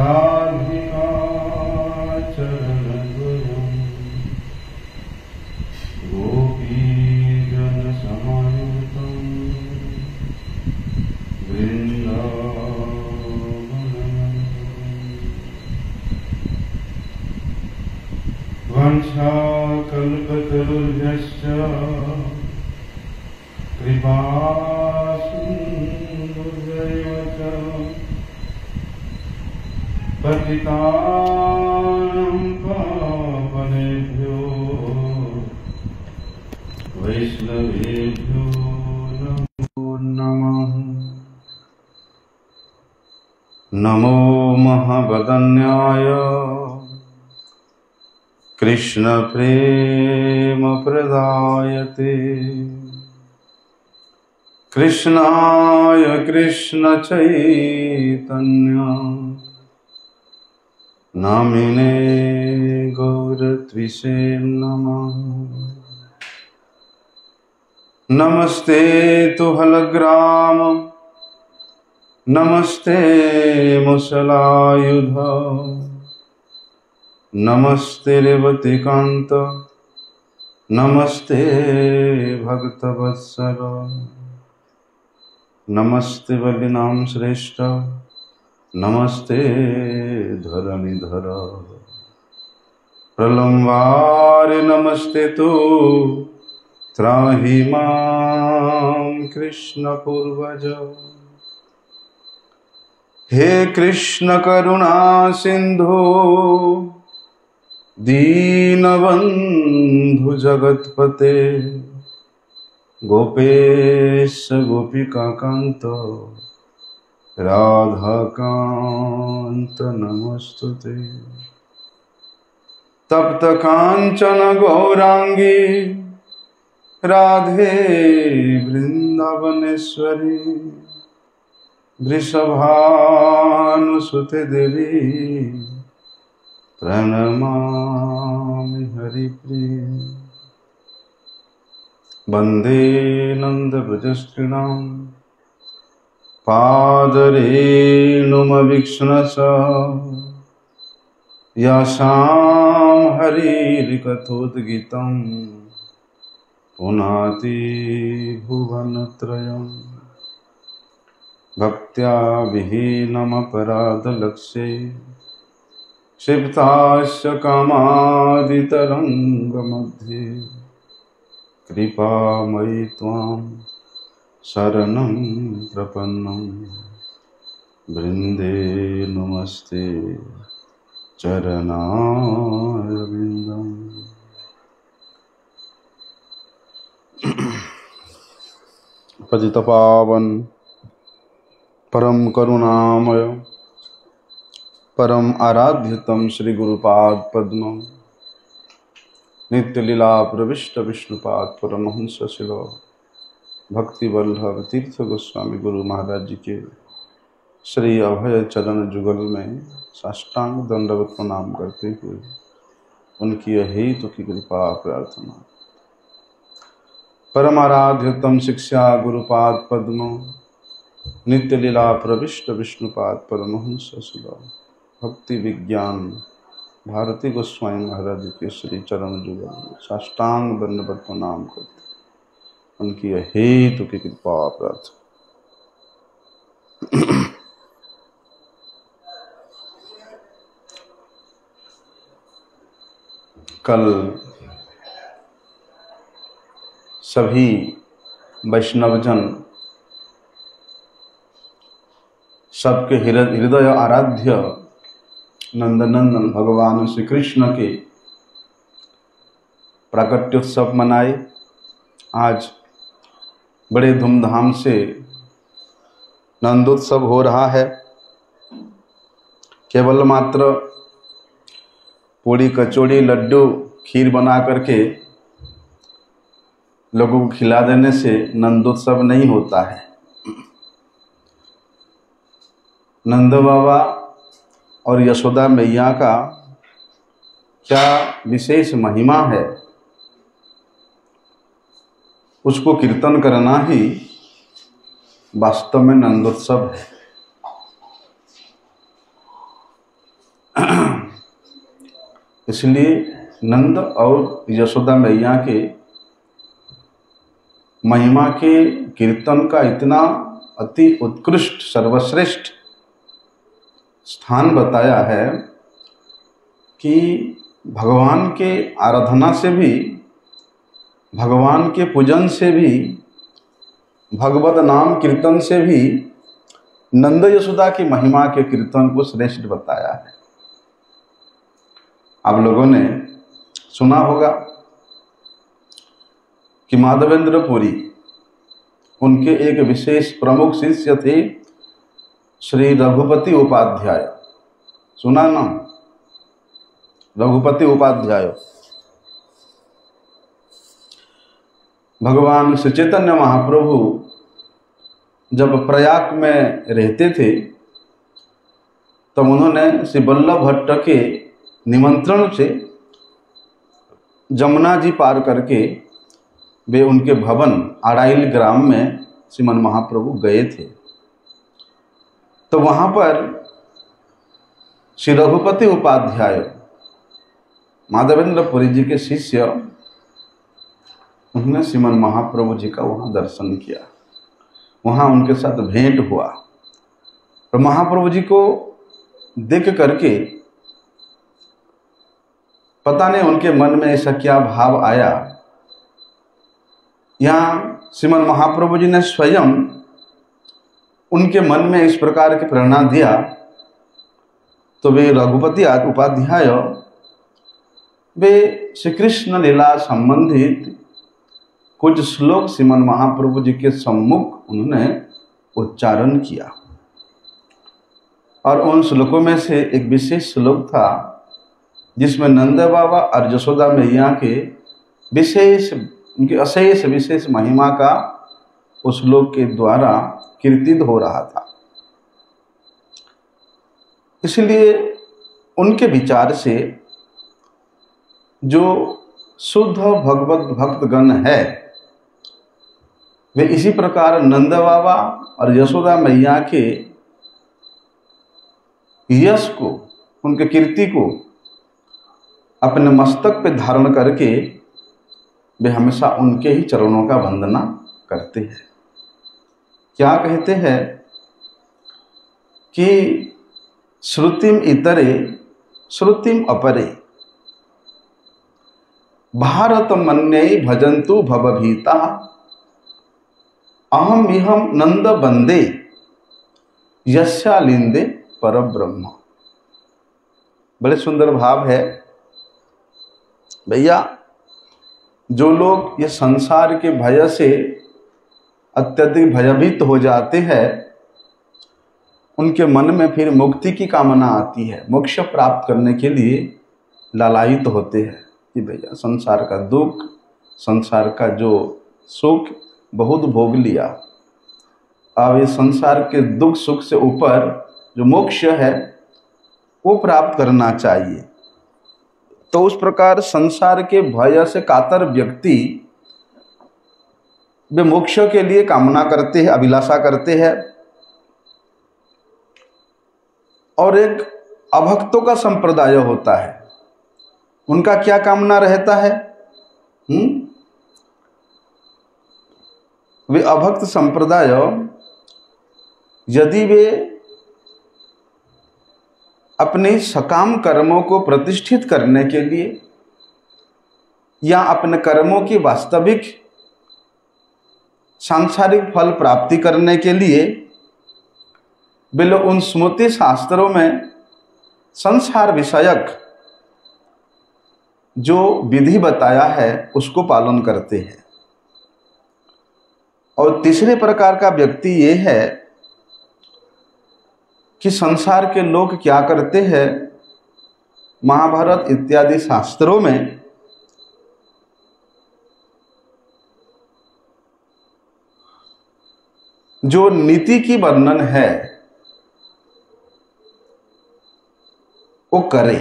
राधिका चरणद्वयं गोपीजनसमायुक्तं वृन्दावनम् वंशाकल्पतरुभ्यश्च कृपासिन्धुभ्यैव च पतितानां पावनेभ्यो वैष्णवेभ्यो नमो नमः। नमो महावदन्याय कृष्ण प्रेम प्रदायते कृष्णाय कृष्ण चैतन्य नामिने गौरत्विषे नमः। नमस्ते तु हलग्राम नमस्ते मुसलायुध नमस्ते रेवतीकांत नमस्ते भक्तवत्सल नमस्ते बलिनाम श्रेष्ठ नमस्ते धरणीधर प्रलम्बारे नमस्ते तु त्राहि मां कृष्ण पूर्वज। हे कृष्ण करुणा सिंधु दीनबंधु जगतपते गोपेश गोपिकाकांत राधाकांत नमस्तुते। तप्त कांचन गौरांगी राधे वृंदावनेश्वरी वृषभानुसुते देवी प्रणमामि हरिप्रिये। वंदे नन्दव्रजस्त्रीणां पादरेणुमवीक्ष्णश यासां हरिकथोद्गीतं पुनाति भुवनत्रयम्। भक्त्या विहीनमपराधलक्ष्ये क्षिप्तास्य कामादितरङ्गमध्ये कृपामयि त्वां शरणं प्रपन्नं वृन्दे नमस्ते चरणारविन्दम्। पतितपावन परम करुणामय परम आराध्यतम श्री गुरुपाद पद्म नित्य लीला प्रविष्ट विष्णुपाद परमहंस शिल भक्ति वल्लभ तीर्थ गोस्वामी गुरु महाराज जी के श्री अभय चरण जुगल में साष्टांग दंडवत प्रणाम करते हुए उनकी हेतु की कृपा प्रार्थना। परमाराध्यतम शिक्षा गुरुपाद पद्म नित्य लीला प्रविष्ट विष्णुपाद परमहंस शिल भक्ति विज्ञान भारती गोस्वामी महाराज के श्री चरण जुगल में साष्टांग दंडवत प्रणाम करते उनकी हेतु की कृपा प्रार्थना। कल सभी वैष्णवजन सबके हृदय आराध्य नंदनंदन भगवान श्री कृष्ण के प्राकट्योत्सव मनाए। आज बड़े धूमधाम से नंदोत्सव हो रहा है। केवल मात्र पूड़ी कचौड़ी लड्डू खीर बना करके लोगों को खिला देने से नंदोत्सव नहीं होता है। नंद बाबा और यशोदा मैया का क्या विशेष महिमा है, उसको कीर्तन करना ही वास्तव में नंदोत्सव है। इसलिए नंद और यशोदा मैया के महिमा के कीर्तन का इतना अति उत्कृष्ट सर्वश्रेष्ठ स्थान बताया है कि भगवान के आराधना से भी, भगवान के पूजन से भी, भगवत नाम कीर्तन से भी नंद यशोदा की महिमा के कीर्तन को श्रेष्ठ बताया है। आप लोगों ने सुना होगा कि माधवेंद्र पुरी, उनके एक विशेष प्रमुख शिष्य थे श्री रघुपति उपाध्याय। सुना नाम? रघुपति उपाध्याय। भगवान श्री चैतन्य महाप्रभु जब प्रयाग में रहते थे तब उन्होंने श्री वल्लभ भट्ट के निमंत्रण से जमुना जी पार करके वे उनके भवन आड़ाइल ग्राम में श्रीमन महाप्रभु गए थे। तो वहाँ पर श्री रघुपति उपाध्याय माधवेंद्र पुरी जी के शिष्य, उन्होंने श्रीमन महाप्रभु जी का वहाँ दर्शन किया, वहाँ उनके साथ भेंट हुआ और महाप्रभु जी को देख करके पता नहीं उनके मन में ऐसा क्या भाव आया। यहाँ श्रीमन महाप्रभु जी ने स्वयं उनके मन में इस प्रकार की प्रेरणा दिया, तो वे रघुपति उपाध्याय वे श्री कृष्ण लीला संबंधित कुछ श्लोक श्रीमन महाप्रभु जी के सम्मुख उन्होंने उच्चारण किया और उन श्लोकों में से एक विशेष श्लोक था जिसमें नंद बाबा और यशोदा मैया के विशेष, उनकी अशेष विशेष महिमा का उस श्लोक के द्वारा कीर्तित हो रहा था। इसलिए उनके विचार से जो शुद्ध भगवत भक्तगण है वे इसी प्रकार नंद बाबा और यशोदा मैया के यश को, उनके कीर्ति को अपने मस्तक पे धारण करके वे हमेशा उनके ही चरणों का वंदना करते हैं। क्या कहते हैं कि श्रुतिम इतरे श्रुतिम अपरे भारत मन्ये भजन्तु भवभीता अहम इहम नंद बंदे यस्यालिंदे परब्रह्म। बड़े सुंदर भाव है भैया। जो लोग ये संसार के भय से अत्यधिक भयभीत हो जाते हैं उनके मन में फिर मुक्ति की कामना आती है, मोक्ष प्राप्त करने के लिए लालायित होते हैं कि भैया संसार का दुख, संसार का जो सुख बहुत भोग लिया, अब ये संसार के दुख सुख से ऊपर जो मोक्ष है वो प्राप्त करना चाहिए। तो उस प्रकार संसार के भय से कातर व्यक्ति वे मोक्ष के लिए कामना करते हैं, अभिलाषा करते हैं। और एक अभक्तों का संप्रदाय होता है, उनका क्या कामना रहता है? वे अभक्त संप्रदाय यदि वे अपने सकाम कर्मों को प्रतिष्ठित करने के लिए या अपने कर्मों की वास्तविक सांसारिक फल प्राप्ति करने के लिए वे लोग उन स्मृति शास्त्रों में संसार विषयक जो विधि बताया है उसको पालन करते हैं। और तीसरे प्रकार का व्यक्ति ये है कि संसार के लोग क्या करते हैं, महाभारत इत्यादि शास्त्रों में जो नीति की वर्णन है वो करे।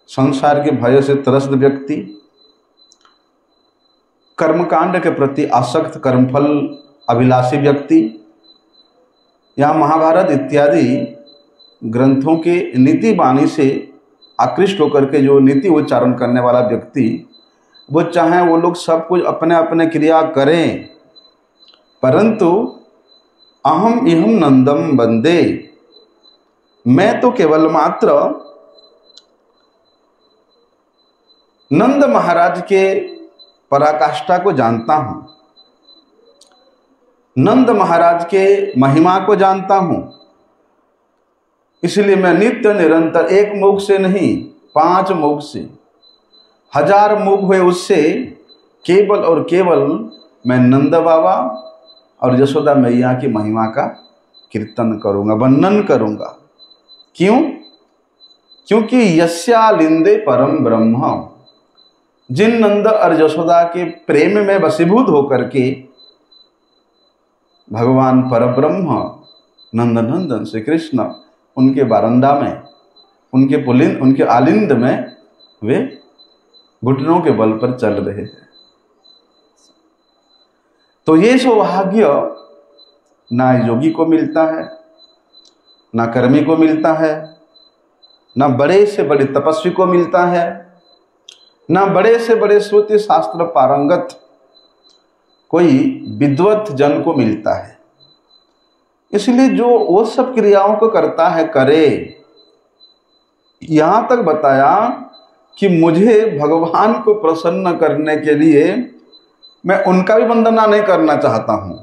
संसार के भय से त्रस्त व्यक्ति, कर्मकांड के प्रति आसक्त कर्मफल अभिलाषी व्यक्ति, यहाँ महाभारत इत्यादि ग्रंथों के नीति वाणी से आकृष्ट होकर के जो नीति उच्चारण करने वाला व्यक्ति, वो चाहे वो लोग सब कुछ अपने अपने क्रिया करें, परंतु अहम इहम नंदम वंदे, मैं तो केवल मात्र नंद महाराज के पराकाष्ठा को जानता हूं, नंद महाराज के महिमा को जानता हूं। इसलिए मैं नित्य निरंतर एक मुख से नहीं 5 मुख से, 1000 मुख हुए उससे केवल और केवल मैं नंद बाबा और यशोदा मैया की महिमा का कीर्तन करूंगा, वर्णन करूंगा। क्यों? क्योंकि यस्यालिंदे परम ब्रह्म, जिन नंद और यशोदा के प्रेम में वशीभूत होकर के भगवान परब्रह्म नंदनंदन श्री कृष्ण उनके बारंदा में, उनके आलिंद में वे घुटनों के बल पर चल रहे हैं। तो ये सौभाग्य ना योगी को मिलता है, ना कर्मी को मिलता है, ना बड़े से बड़े तपस्वी को मिलता है, ना बड़े से बड़े श्रुति शास्त्र पारंगत कोई विद्वत जन को मिलता है। इसलिए जो वो सब क्रियाओं को करता है करे। यहां तक बताया कि मुझे भगवान को प्रसन्न करने के लिए मैं उनका भी वंदना नहीं करना चाहता हूं,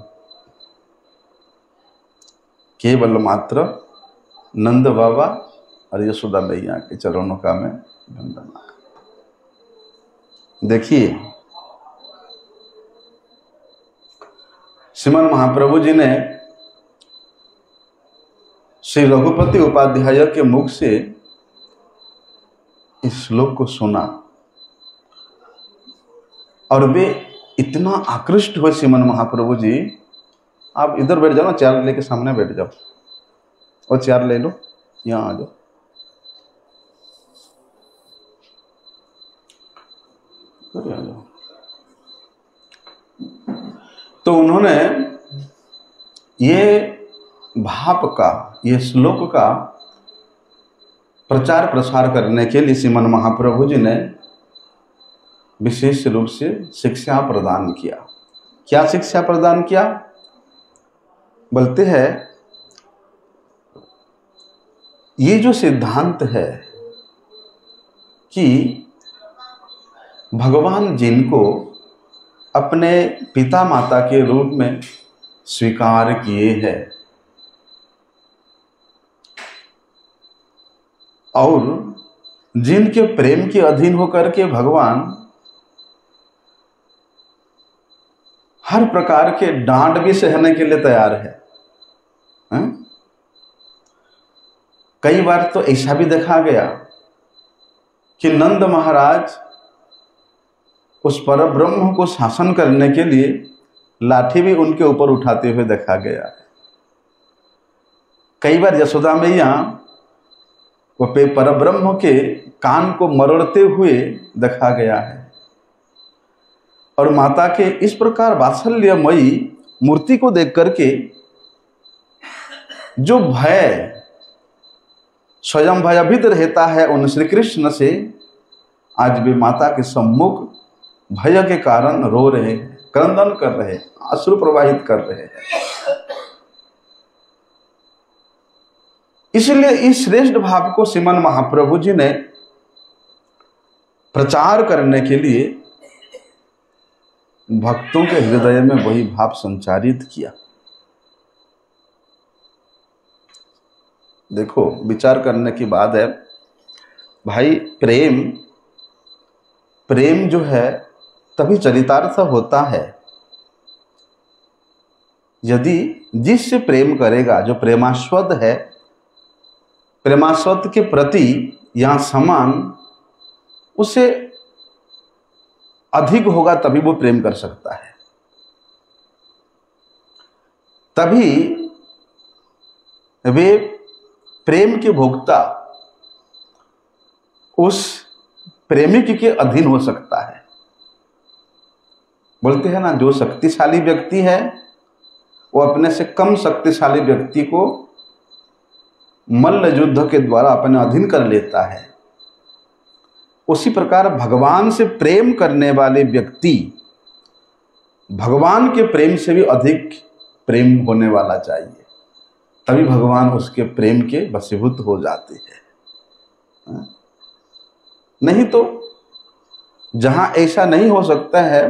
केवल मात्र नंद बाबा और यशोदा मैया के चरणों का मैं वंदना। देखिए, श्रीमन महाप्रभु जी ने श्री रघुपति उपाध्याय के मुख से इस श्लोक को सुना और वे इतना आकृष्ट हुए। श्रीमन महाप्रभु जी, आप इधर बैठ जाओ ना, चेयर लेके सामने बैठ जाओ, और चेयर ले लो, यहां आ जाओ। आ जाओ। तो उन्होंने ये भाप का, ये श्लोक का प्रचार प्रसार करने के लिए श्रीमन महाप्रभु जी ने विशेष रूप से शिक्षा प्रदान किया। क्या शिक्षा प्रदान किया? बोलते हैं ये जो सिद्धांत है कि भगवान जिनको अपने पिता माता के रूप में स्वीकार किए हैं और जिनके प्रेम के अधीन होकर के भगवान हर प्रकार के डांट भी सहने के लिए तैयार है। कई बार तो ऐसा भी देखा गया कि नंद महाराज उस परब्रह्म को शासन करने के लिए लाठी भी उनके ऊपर उठाते हुए देखा गया है। कई बार यशोदा मैया वो परब्रह्म के कान को मरोड़ते हुए देखा गया है। और माता के इस प्रकार वात्सल्यमयी मूर्ति को देख करके जो भय स्वयं भयभीत रहता है उन श्री कृष्ण से, आज भी माता के सम्मुख भय के कारण रो रहे हैं, क्रंदन कर रहे हैं, अश्रु प्रवाहित कर रहे हैं। इसलिए इस श्रेष्ठ भाव को श्रीमन महाप्रभु जी ने प्रचार करने के लिए भक्तों के हृदय में वही भाव संचारित किया। देखो, विचार करने की बात है भाई। प्रेम जो है तभी चरितार्थ होता है यदि जिससे प्रेम करेगा, जो प्रेमास्पद है, प्रेमास्पद के प्रति या समान उससे अधिक होगा, तभी वो प्रेम कर सकता है। तभी वे प्रेम के भोक्ता उस प्रेमिक के अधीन हो सकता है। बोलते हैं ना, जो शक्तिशाली व्यक्ति है वो अपने से कम शक्तिशाली व्यक्ति को मल्ल युद्ध के द्वारा अपने अधीन कर लेता है, उसी प्रकार भगवान से प्रेम करने वाले व्यक्ति भगवान के प्रेम से भी अधिक प्रेम होने वाला चाहिए, तभी भगवान उसके प्रेम के वशीभूत हो जाते हैं। नहीं तो जहां ऐसा नहीं हो सकता है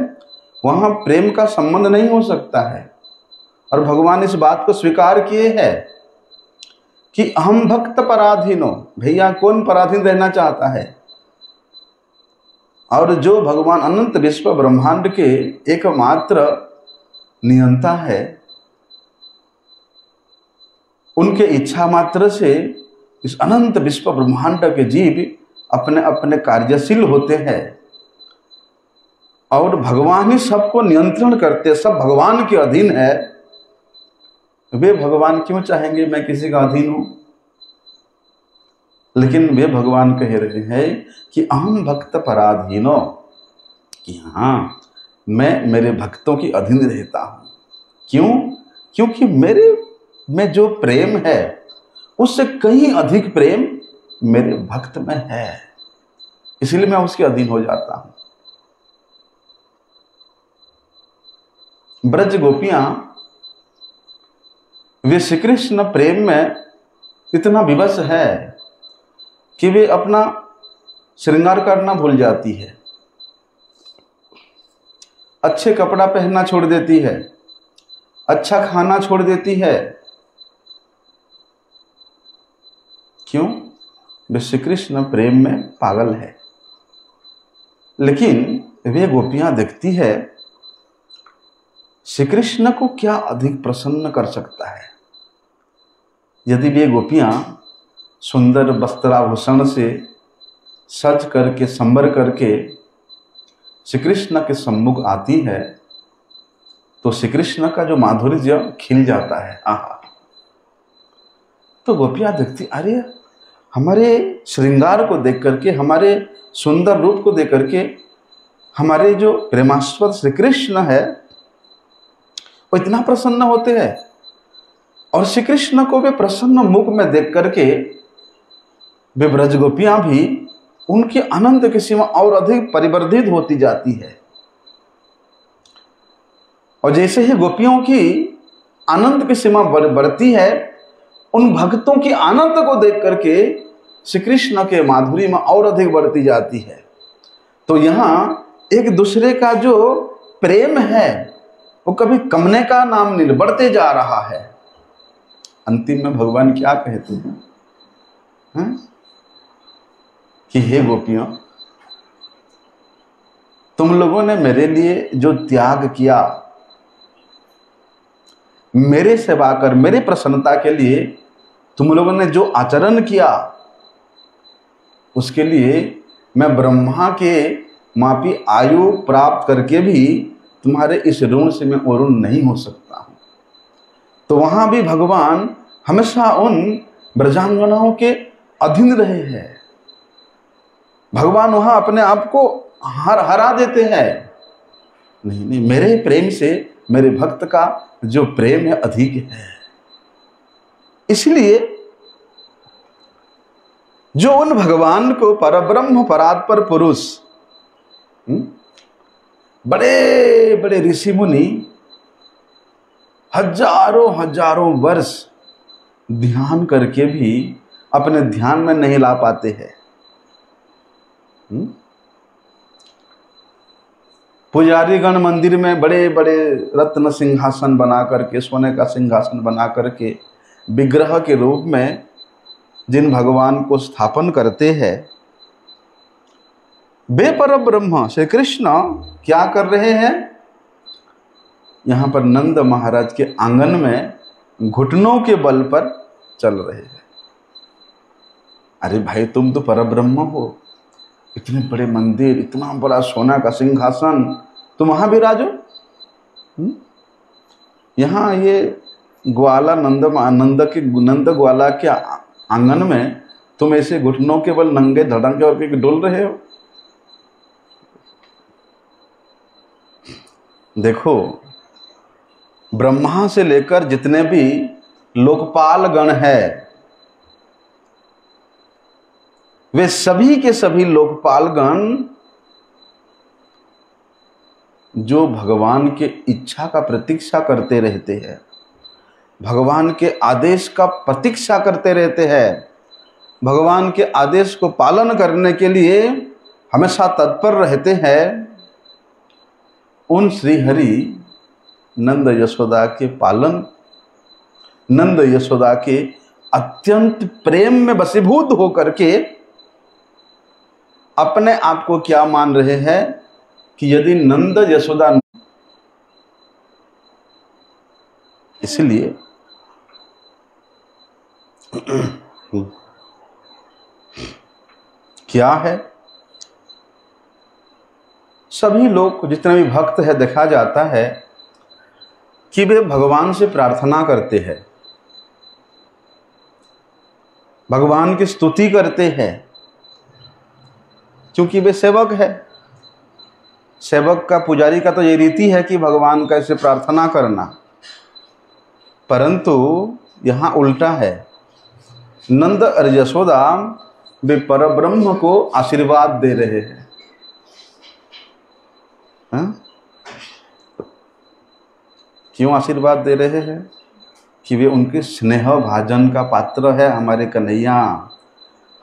वहां प्रेम का संबंध नहीं हो सकता है। और भगवान इस बात को स्वीकार किए हैं कि हम भक्त पराधीनो, भैया कौन पराधीन रहना चाहता है। और जो भगवान अनंत विश्व ब्रह्मांड के एकमात्र नियंता है, उनके इच्छा मात्र से इस अनंत विश्व ब्रह्मांड के जीव अपने अपने कार्यशील होते हैं और भगवान ही सबको नियंत्रण करते, सब भगवान के अधीन है। वे भगवान क्यों चाहेंगे मैं किसी का अधीन हूं? लेकिन वे भगवान कह रहे हैं कि अहम भक्त पराधीनो, कि हाँ मैं मेरे भक्तों की अधीन रहता हूं। क्यों? क्योंकि मेरे में जो प्रेम है उससे कहीं अधिक प्रेम मेरे भक्त में है, इसलिए मैं उसके अधीन हो जाता हूं। ब्रज गोपियां वे श्री कृष्ण प्रेम में इतना विवश है कि वे अपना श्रृंगार करना भूल जाती है, अच्छे कपड़ा पहनना छोड़ देती है, अच्छा खाना छोड़ देती है। क्यों? वे श्री कृष्ण प्रेम में पागल है। लेकिन वे गोपियां देखती है श्री कृष्ण को क्या अधिक प्रसन्न कर सकता है। यदि वे गोपियां सुंदर वस्त्राभूषण से सज करके संबर करके श्री कृष्ण के सम्मुख आती है तो श्री कृष्ण का जो माधुर्य खिल जाता है। आहा! तो गोपियां देखती, अरे हमारे श्रृंगार को देख करके, हमारे सुंदर रूप को देख करके हमारे जो प्रेमास्पद श्री कृष्ण है वो इतना प्रसन्न होते हैं। और श्री कृष्ण को वे प्रसन्न मुख में देख करके वे ब्रज गोपियां भी उनके आनंद की सीमा और अधिक परिवर्धित होती जाती है। और जैसे ही गोपियों की आनंद की सीमा बढ़ती है, उन भक्तों की आनंद को देख करके श्री कृष्ण के माधुरी में और अधिक बढ़ती जाती है। तो यहाँ एक दूसरे का जो प्रेम है वो कभी कमने का नाम नहीं, बढ़ते जा रहा है। अंतिम में भगवान क्या कहते हैं? कि हे गोपियों, तुम लोगों ने मेरे लिए जो त्याग किया, मेरे सेवा कर, मेरे प्रसन्नता के लिए तुम लोगों ने जो आचरण किया, उसके लिए मैं ब्रह्मा के मापी आयु प्राप्त करके भी तुम्हारे इस ऋण से मैं अरुण नहीं हो सकता हूं। तो वहां भी भगवान हमेशा उन ब्रजांगनाओं के अधीन रहे हैं। भगवान वहां अपने आप को हरा देते हैं। नहीं, मेरे प्रेम से मेरे भक्त का जो प्रेम है अधिक है। इसलिए जो उन भगवान को परब्रह्म परात्पर पुरुष, बड़े बड़े ऋषि मुनि हजारों हजारों वर्ष ध्यान करके भी अपने ध्यान में नहीं ला पाते हैं। पुजारी गण मंदिर में बड़े बड़े रत्न सिंहासन बना करके, सोने का सिंहासन बना करके विग्रह के रूप में जिन भगवान को स्थापन करते हैं, वे परम ब्रह्म श्री कृष्ण क्या कर रहे हैं? यहाँ पर नंद महाराज के आंगन में घुटनों के बल पर चल रहे हैं। अरे भाई, तुम तो परम ब्रह्म हो, इतने बड़े मंदिर, इतना बड़ा सोना का सिंहासन, तुम वहां विराजो। यहाँ ये ग्वाला नंद ग्वाला के आंगन में तुम ऐसे घुटनों के बल नंगे धड़ंगे और के डोल रहे हो। देखो, ब्रह्मा से लेकर जितने भी लोकपाल गण है, वे सभी के सभी लोकपालगण जो भगवान के इच्छा का प्रतीक्षा करते रहते हैं, भगवान के आदेश का प्रतीक्षा करते रहते हैं, भगवान के आदेश को पालन करने के लिए हमेशा तत्पर रहते हैं, उन श्री हरि नंद यशोदा के पालन, नंद यशोदा के अत्यंत प्रेम में वशीभूत होकर के अपने आप को क्या मान रहे हैं कि यदि नंद यशोदा, इसलिए क्या है, सभी लोग जितने भी भक्त है देखा जाता है कि वे भगवान से प्रार्थना करते हैं, भगवान की स्तुति करते हैं, क्योंकि वे सेवक है। सेवक का, पुजारी का तो ये रीति है कि भगवान का ऐसे प्रार्थना करना, परंतु यहाँ उल्टा है। नंद और यशोदा वे परब्रह्म को आशीर्वाद दे रहे हैं। क्यों आशीर्वाद दे रहे हैं? कि वे उनके स्नेह भाजन का पात्र है। हमारे कन्हैया,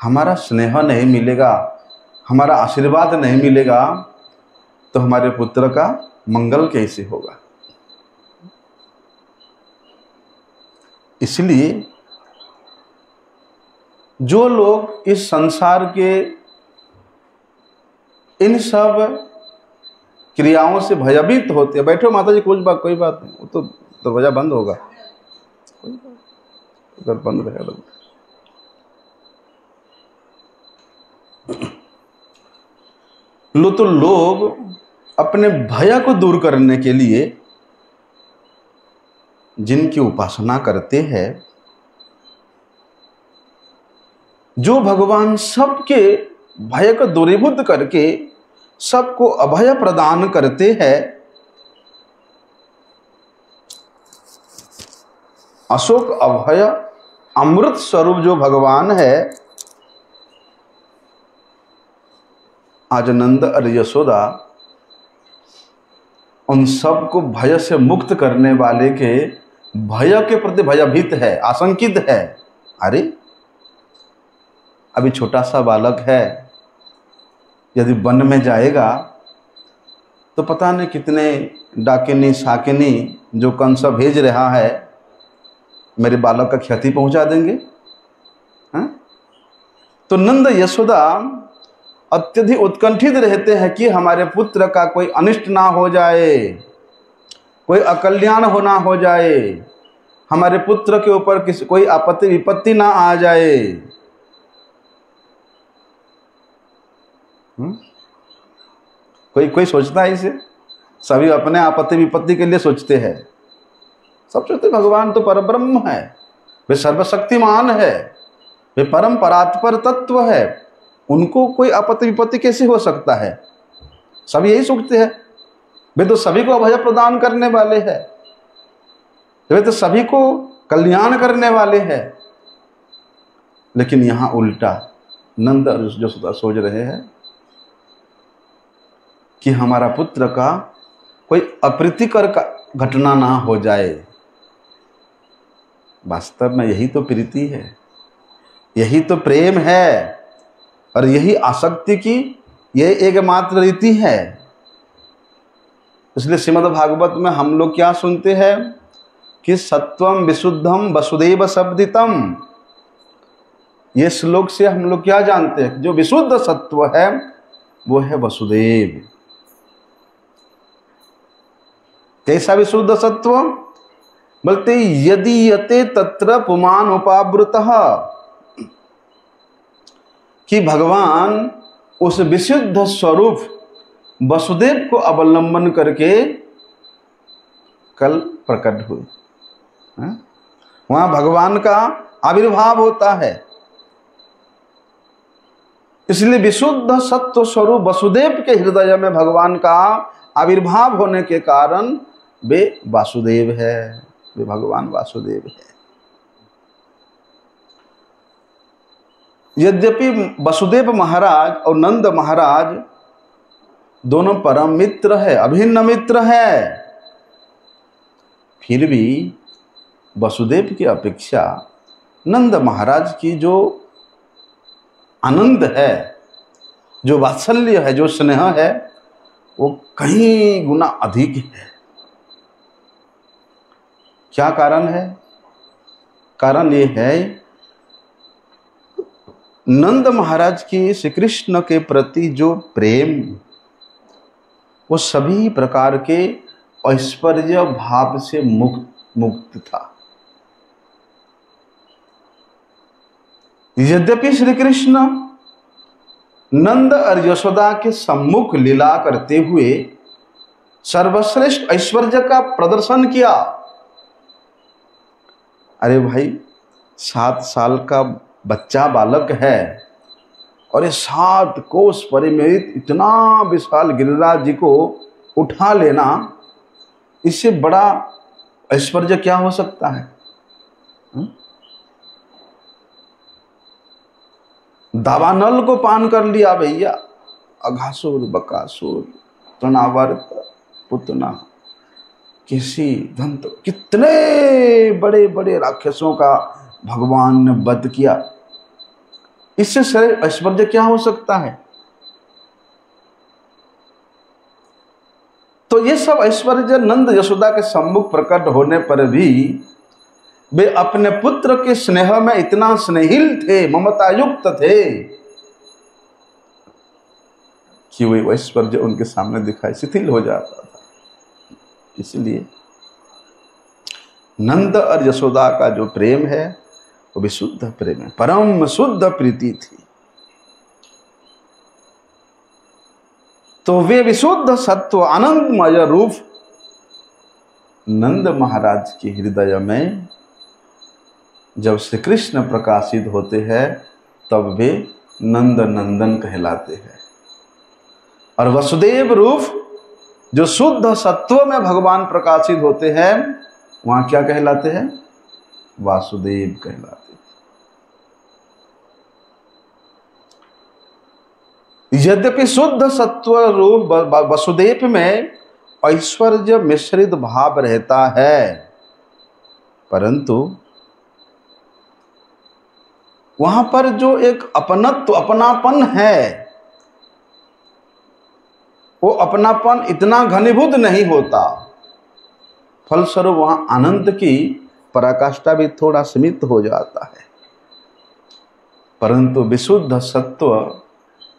हमारा स्नेह नहीं मिलेगा, हमारा आशीर्वाद नहीं मिलेगा तो हमारे पुत्र का मंगल कैसे होगा। इसलिए जो लोग इस संसार के इन सब क्रियाओं से भयभीत होते हैं, बैठो माता जी, कोई बात नहीं, वो तो दरवाजा बंद होगा, उधर बंद रहेगा। तो लोग अपने भय को दूर करने के लिए जिनकी उपासना करते हैं, जो भगवान सबके भय को दूरीभूत करके सबको अभय प्रदान करते हैं, अशोक अभय अमृत स्वरूप जो भगवान है, आज नंद और यशोदा उन सब को भय से मुक्त करने वाले के भय के प्रति भयभीत है, आशंकित है। अरे अभी छोटा सा बालक है, यदि वन में जाएगा तो पता नहीं कितने डाकिनी शाकिनी जो कंस भेज रहा है मेरे बालक का क्षति पहुंचा देंगे। तो नंद यशोदा अत्यधिक उत्कंठित रहते हैं कि हमारे पुत्र का कोई अनिष्ट ना हो जाए, कोई अकल्याण होना हो जाए, हमारे पुत्र के ऊपर किसी कोई आपत्ति विपत्ति ना आ जाए। कोई सोचता है इसे? सभी अपने आपत्ति विपत्ति के लिए सोचते हैं। सब सोचते भगवान तो परब्रह्म है, वे सर्वशक्तिमान है, वे परम परात्पर तत्व है, उनको कोई आपत्ति विपत्ति कैसे हो सकता है? सब यही सोचते हैं। वे तो सभी को अभय प्रदान करने वाले हैं, वे तो सभी को कल्याण करने वाले हैं। लेकिन यहाँ उल्टा नंद और यशोदा सोच रहे हैं कि हमारा पुत्र का कोई अप्रीतिकर घटना ना हो जाए। वास्तव में यही तो प्रीति है, यही तो प्रेम है, और यही आसक्ति की यह एकमात्र रीति है। इसलिए श्रीमद् भागवत में हम लोग क्या सुनते हैं कि सत्वम विशुद्धम वसुदेव शब्दितम। ये श्लोक से हम लोग क्या जानते हैं? जो विशुद्ध सत्व है वो है वसुदेव। कैसा विशुद्ध सत्व? बोलते यदि यते तत्र पुमान उपावृतः, कि भगवान उस विशुद्ध स्वरूप वसुदेव को अवलंबन करके कल प्रकट हुए। वहां भगवान का आविर्भाव होता है। इसलिए विशुद्ध सत्व स्वरूप वसुदेव के हृदय में भगवान का आविर्भाव होने के कारण वे वासुदेव है, वे भगवान वासुदेव है। यद्यपि वसुदेव महाराज और नंद महाराज दोनों परम मित्र है, अभिन्न मित्र है, फिर भी वसुदेव की अपेक्षा नंद महाराज की जो आनंद है, जो वात्सल्य है, जो स्नेह है, वो कहीं गुना अधिक है। क्या कारण है? कारण ये है, नंद महाराज की श्री कृष्ण के प्रति जो प्रेम, वो सभी प्रकार के ऐश्वर्य भाव से मुक्त था। यद्यपि श्री कृष्ण नंद और यशोदा के सम्मुख लीला करते हुए सर्वश्रेष्ठ ऐश्वर्य का प्रदर्शन किया। अरे भाई, 7 साल का बच्चा बालक है और ये 7 कोस परिमित इतना विशाल गिरिराज जी को उठा लेना, इससे बड़ा ऐश्वर्य क्या हो सकता है? दावानल को पान कर लिया भैया, अघासुर, बकासुर, तृणावर्त, पुतना, किसी दंत, कितने बड़े बड़े राक्षसों का भगवान ने वध किया। इससे श्रेष्ठ ऐश्वर्य क्या हो सकता है? तो ये सब ऐश्वर्य नंद यशोदा के सम्मुख प्रकट होने पर भी वे अपने पुत्र के स्नेह में इतना स्नेहिल थे, ममता युक्त थे, कि वह ऐश्वर्य उनके सामने दिखाई शिथिल हो जाता था। इसलिए नंद और यशोदा का जो प्रेम है वो विशुद्ध प्रेम है, परम शुद्ध प्रीति थी। तो वे विशुद्ध सत्व आनंदमय रूप नंद महाराज के हृदय में जब श्री कृष्ण प्रकाशित होते हैं, तब वे नंद नंदन कहलाते हैं। और वसुदेव रूप जो शुद्ध सत्व में भगवान प्रकाशित होते हैं, वहां क्या कहलाते हैं? वासुदेव कहलाते हैं। यद्यपि शुद्ध सत्व रूप वसुदेव में ऐश्वर्य मिश्रित भाव रहता है, परंतु वहां पर जो एक अपनत्व, अपनापन है, वो अपनापन इतना घनीभूत नहीं होता। फलस्वरूप वहां आनंद की पराकाष्ठा भी थोड़ा सीमित हो जाता है। परंतु विशुद्ध सत्व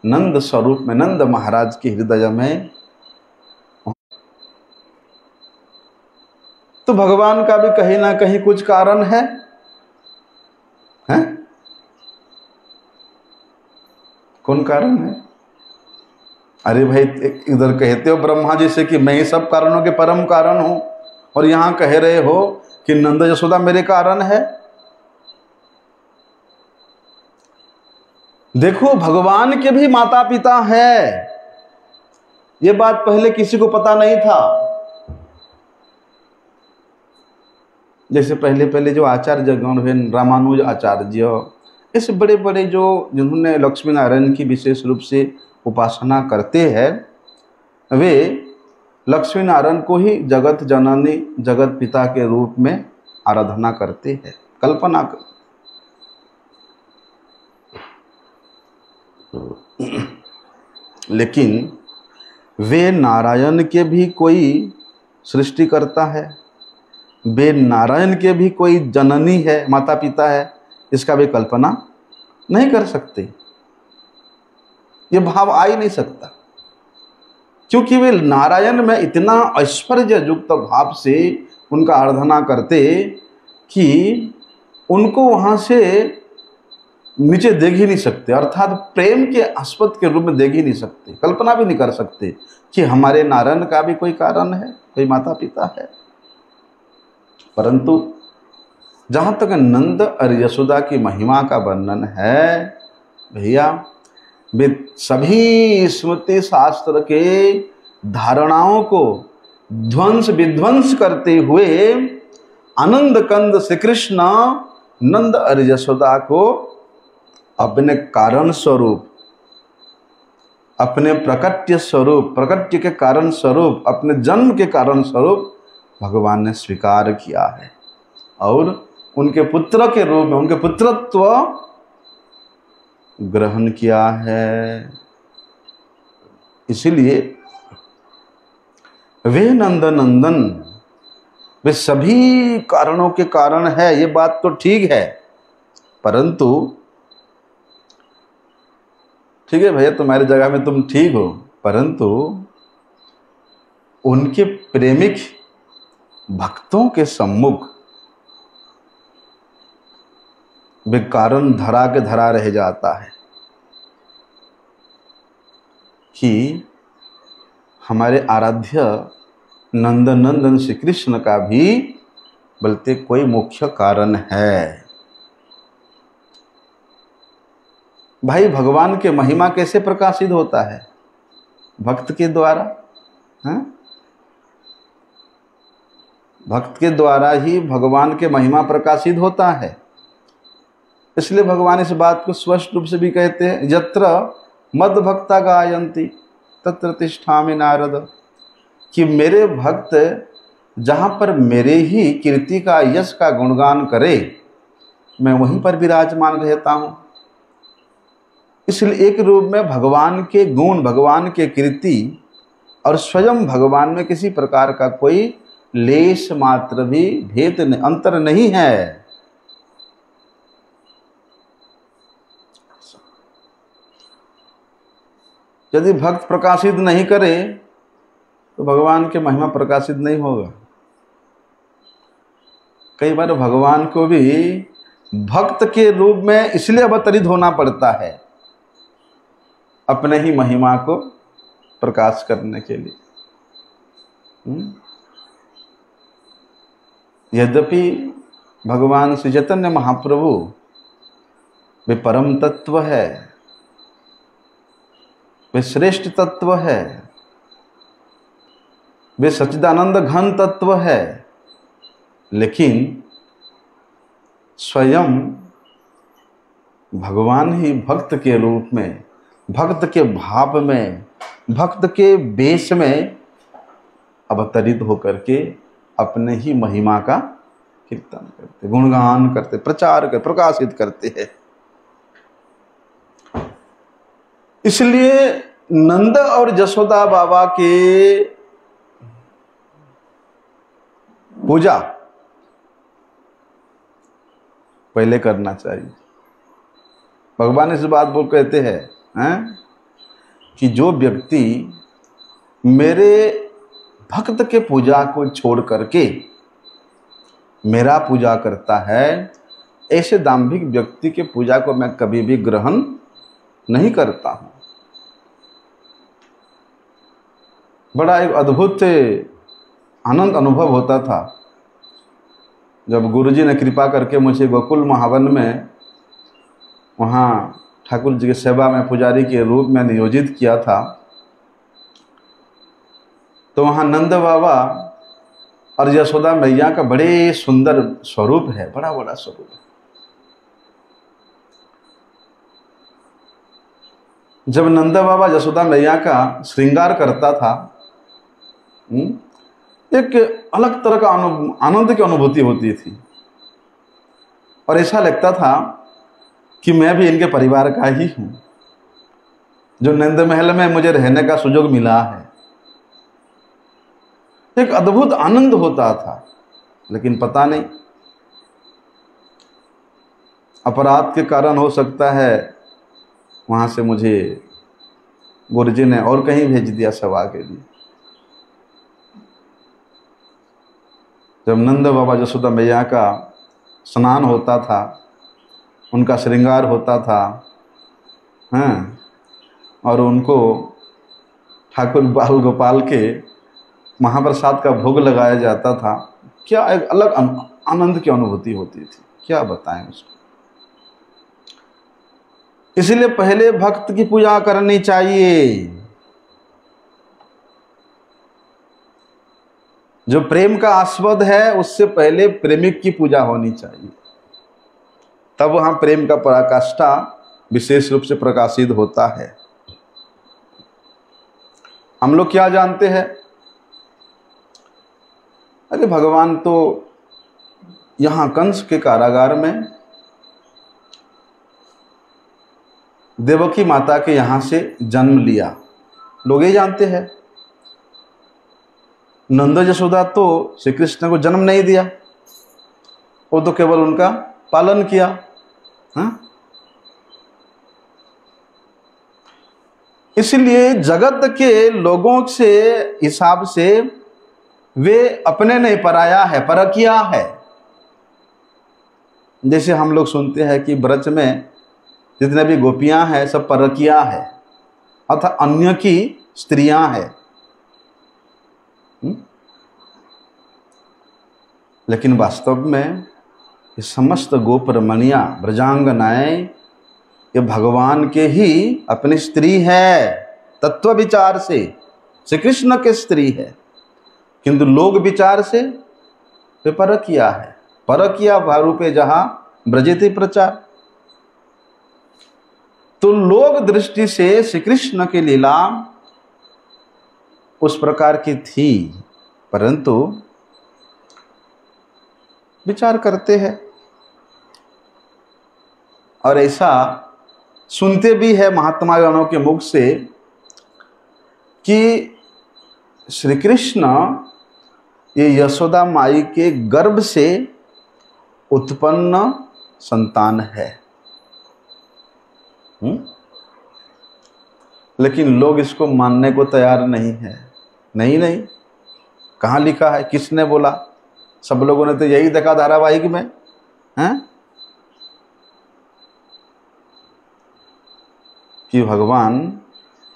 नंद स्वरूप में, नंद महाराज के हृदय में, तो भगवान का भी कहीं ना कहीं कुछ कारण है, हैं? कौन कारण है? अरे भाई, इधर कहते हो ब्रह्मा जी से कि मैं ही सब कारणों के परम कारण हूं, और यहां कह रहे हो कि नंद यशोदा मेरे कारण है। देखो, भगवान के भी माता पिता है, ये बात पहले किसी को पता नहीं था। जैसे पहले पहले जो आचार्य गण हुए, रामानुज आचार्य, ऐसे बड़े बड़े जो जिन्होंने लक्ष्मी नारायण की विशेष रूप से उपासना करते हैं, वे लक्ष्मी नारायण को ही जगत जननी, जगत पिता के रूप में आराधना करते हैं, कल्पना कर। लेकिन वे नारायण के भी कोई सृष्टि करता है, वे नारायण के भी कोई जननी है, माता पिता है, इसका वे कल्पना नहीं कर सकते। ये भाव आ ही नहीं सकता, क्योंकि वे नारायण में इतना ऐश्वर्य युक्त भाव से उनका आराधना करते कि उनको वहां से नीचे देख ही नहीं सकते, अर्थात प्रेम के आस्पद के रूप में देख ही नहीं सकते, कल्पना भी नहीं कर सकते कि हमारे नारायण का भी कोई कारण है, कोई माता पिता है। परंतु जहां तक नंद और यशोदा की महिमा का वर्णन है भैया, वे सभी स्मृति शास्त्र के धारणाओं को ध्वंस विध्वंस करते हुए आनंद कंद श्री कृष्ण नंद और यशोदा को अपने कारण स्वरूप, अपने प्रकट्य स्वरूप, प्रकट्य के कारण स्वरूप, अपने जन्म के कारण स्वरूप भगवान ने स्वीकार किया है और उनके पुत्र के रूप में उनके पुत्रत्व ग्रहण किया है। इसीलिए वे नंदन, वे सभी कारणों के कारण है, ये बात तो ठीक है, परंतु ठीक है भैया तुम्हारी जगह में तुम ठीक हो, परंतु उनके प्रेमिक भक्तों के सम्मुख वे कारण धरा के धरा रह जाता है कि हमारे आराध्य नंदन श्री कृष्ण का भी बोलते कोई मुख्य कारण है। भाई भगवान के महिमा कैसे प्रकाशित होता है? भक्त के द्वारा, हैं? भक्त के द्वारा ही भगवान के महिमा प्रकाशित होता है। इसलिए भगवान इस बात को स्पष्ट रूप से भी कहते हैं, यत्र मद भक्ता गायन्ति तत्र तिष्ठामि नारद, कि मेरे भक्त जहाँ पर मेरे ही कीर्ति का, यश का गुणगान करे, मैं वहीं पर विराजमान रहता हूँ। इसलिए एक रूप में भगवान के गुण, भगवान के कीर्ति और स्वयं भगवान में किसी प्रकार का कोई लेश मात्र भी भेद अंतर नहीं है। यदि भक्त प्रकाशित नहीं करे तो भगवान के महिमा प्रकाशित नहीं होगा। कई बार भगवान को भी भक्त के रूप में इसलिए अवतरित होना पड़ता है, अपने ही महिमा को प्रकाश करने के लिए। यद्यपि भगवान श्री चैतन्य महाप्रभु वे परम तत्व है, वे श्रेष्ठ तत्व है, वे सच्चिदानंद घन तत्व है, लेकिन स्वयं भगवान ही भक्त के रूप में, भक्त के भाव में, भक्त के वेश में अवतरित होकर के अपने ही महिमा का कीर्तन करते, गुणगान करते, प्रचार करते, प्रकाशित करते हैं। इसलिए नंद और जसोदा बाबा के पूजा पहले करना चाहिए। भगवान इस बात बोल कहते हैं कि जो व्यक्ति मेरे भक्त के पूजा को छोड़ करके मेरा पूजा करता है, ऐसे दाम्भिक व्यक्ति के पूजा को मैं कभी भी ग्रहण नहीं करता हूं। बड़ा एक अद्भुत आनंद अनुभव होता था जब गुरुजी ने कृपा करके मुझे गोकुल महावन में वहाँ ठाकुर जी की सेवा में पुजारी के रूप में नियोजित किया था। तो वहाँ नंद बाबा और यशोदा मैया का बड़े सुंदर स्वरूप है, बड़ा बड़ा स्वरूप है। जब नंद बाबा यशोदा मैया का श्रृंगार करता था, एक अलग तरह का आनंद की अनुभूति होती थी और ऐसा लगता था कि मैं भी इनके परिवार का ही हूँ, जो नंद महल में मुझे रहने का सुयोग मिला है। एक अद्भुत आनंद होता था, लेकिन पता नहीं अपराध के कारण हो सकता है वहाँ से मुझे गुरुजी ने और कहीं भेज दिया सभा के लिए। जब नंद बाबा यशोदा मैया का स्नान होता था, उनका श्रृंगार होता था, और उनको ठाकुर बाल गोपाल के महाप्रसाद का भोग लगाया जाता था, क्या एक अलग आनंद की अनुभूति होती थी, क्या बताएं उसको। इसलिए पहले भक्त की पूजा करनी चाहिए। जो प्रेम का आस्पद है उससे पहले प्रेमिक की पूजा होनी चाहिए, तब वहां प्रेम का पराकाष्ठा विशेष रूप से प्रकाशित होता है। हम लोग क्या जानते हैं, अरे भगवान तो यहाँ कंस के कारागार में देवकी माता के यहाँ से जन्म लिया, लोग ये जानते हैं। नंद यशोदा तो श्री कृष्ण को जन्म नहीं दिया, वो तो केवल उनका पालन किया। हाँ? इसलिए जगत के लोगों से हिसाब से वे अपने नहीं, पराया है, परकिया है। जैसे हम लोग सुनते हैं कि ब्रज में जितने भी गोपियां हैं सब परकिया है, अर्थात अन्य की स्त्रियां हैं। लेकिन वास्तव में ये समस्त गोप रमणियां, ब्रजांगनाएं, ये भगवान के ही अपनी स्त्री है। तत्व विचार से श्री कृष्ण के स्त्री है, किंतु लोग विचार से वे परकिया है। परकिया भारूपे जहां ब्रजेति प्रचार। तो लोक दृष्टि से श्री कृष्ण की लीला उस प्रकार की थी, परंतु विचार करते हैं और ऐसा सुनते भी है महात्मागणों के मुख से कि श्री कृष्ण ये यशोदा माई के गर्भ से उत्पन्न संतान है। लेकिन लोग इसको मानने को तैयार नहीं है। नहीं, कहाँ लिखा है, किसने बोला? सब लोगों ने तो यही देखा धारावाहिक में, हैं, कि भगवान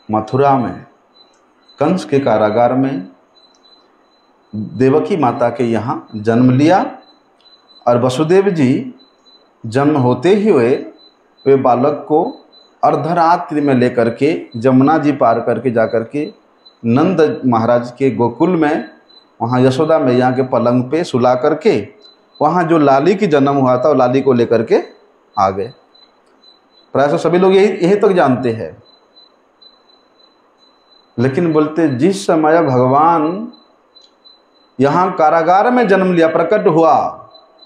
मथुरा में कंस के कारागार में देवकी माता के यहाँ जन्म लिया और वसुदेव जी जन्म होते ही वे बालक को अर्धरात्रि में लेकर के जमुना जी पार करके जाकर के नंद महाराज के गोकुल में, वहाँ यशोदा मैया के पलंग पे सुला करके वहाँ जो लाली की जन्म हुआ था वो लाली को लेकर के आ गए। प्रायः सभी लोग यही तक जानते हैं। लेकिन बोलते जिस समय भगवान यहाँ कारागार में जन्म लिया, प्रकट हुआ,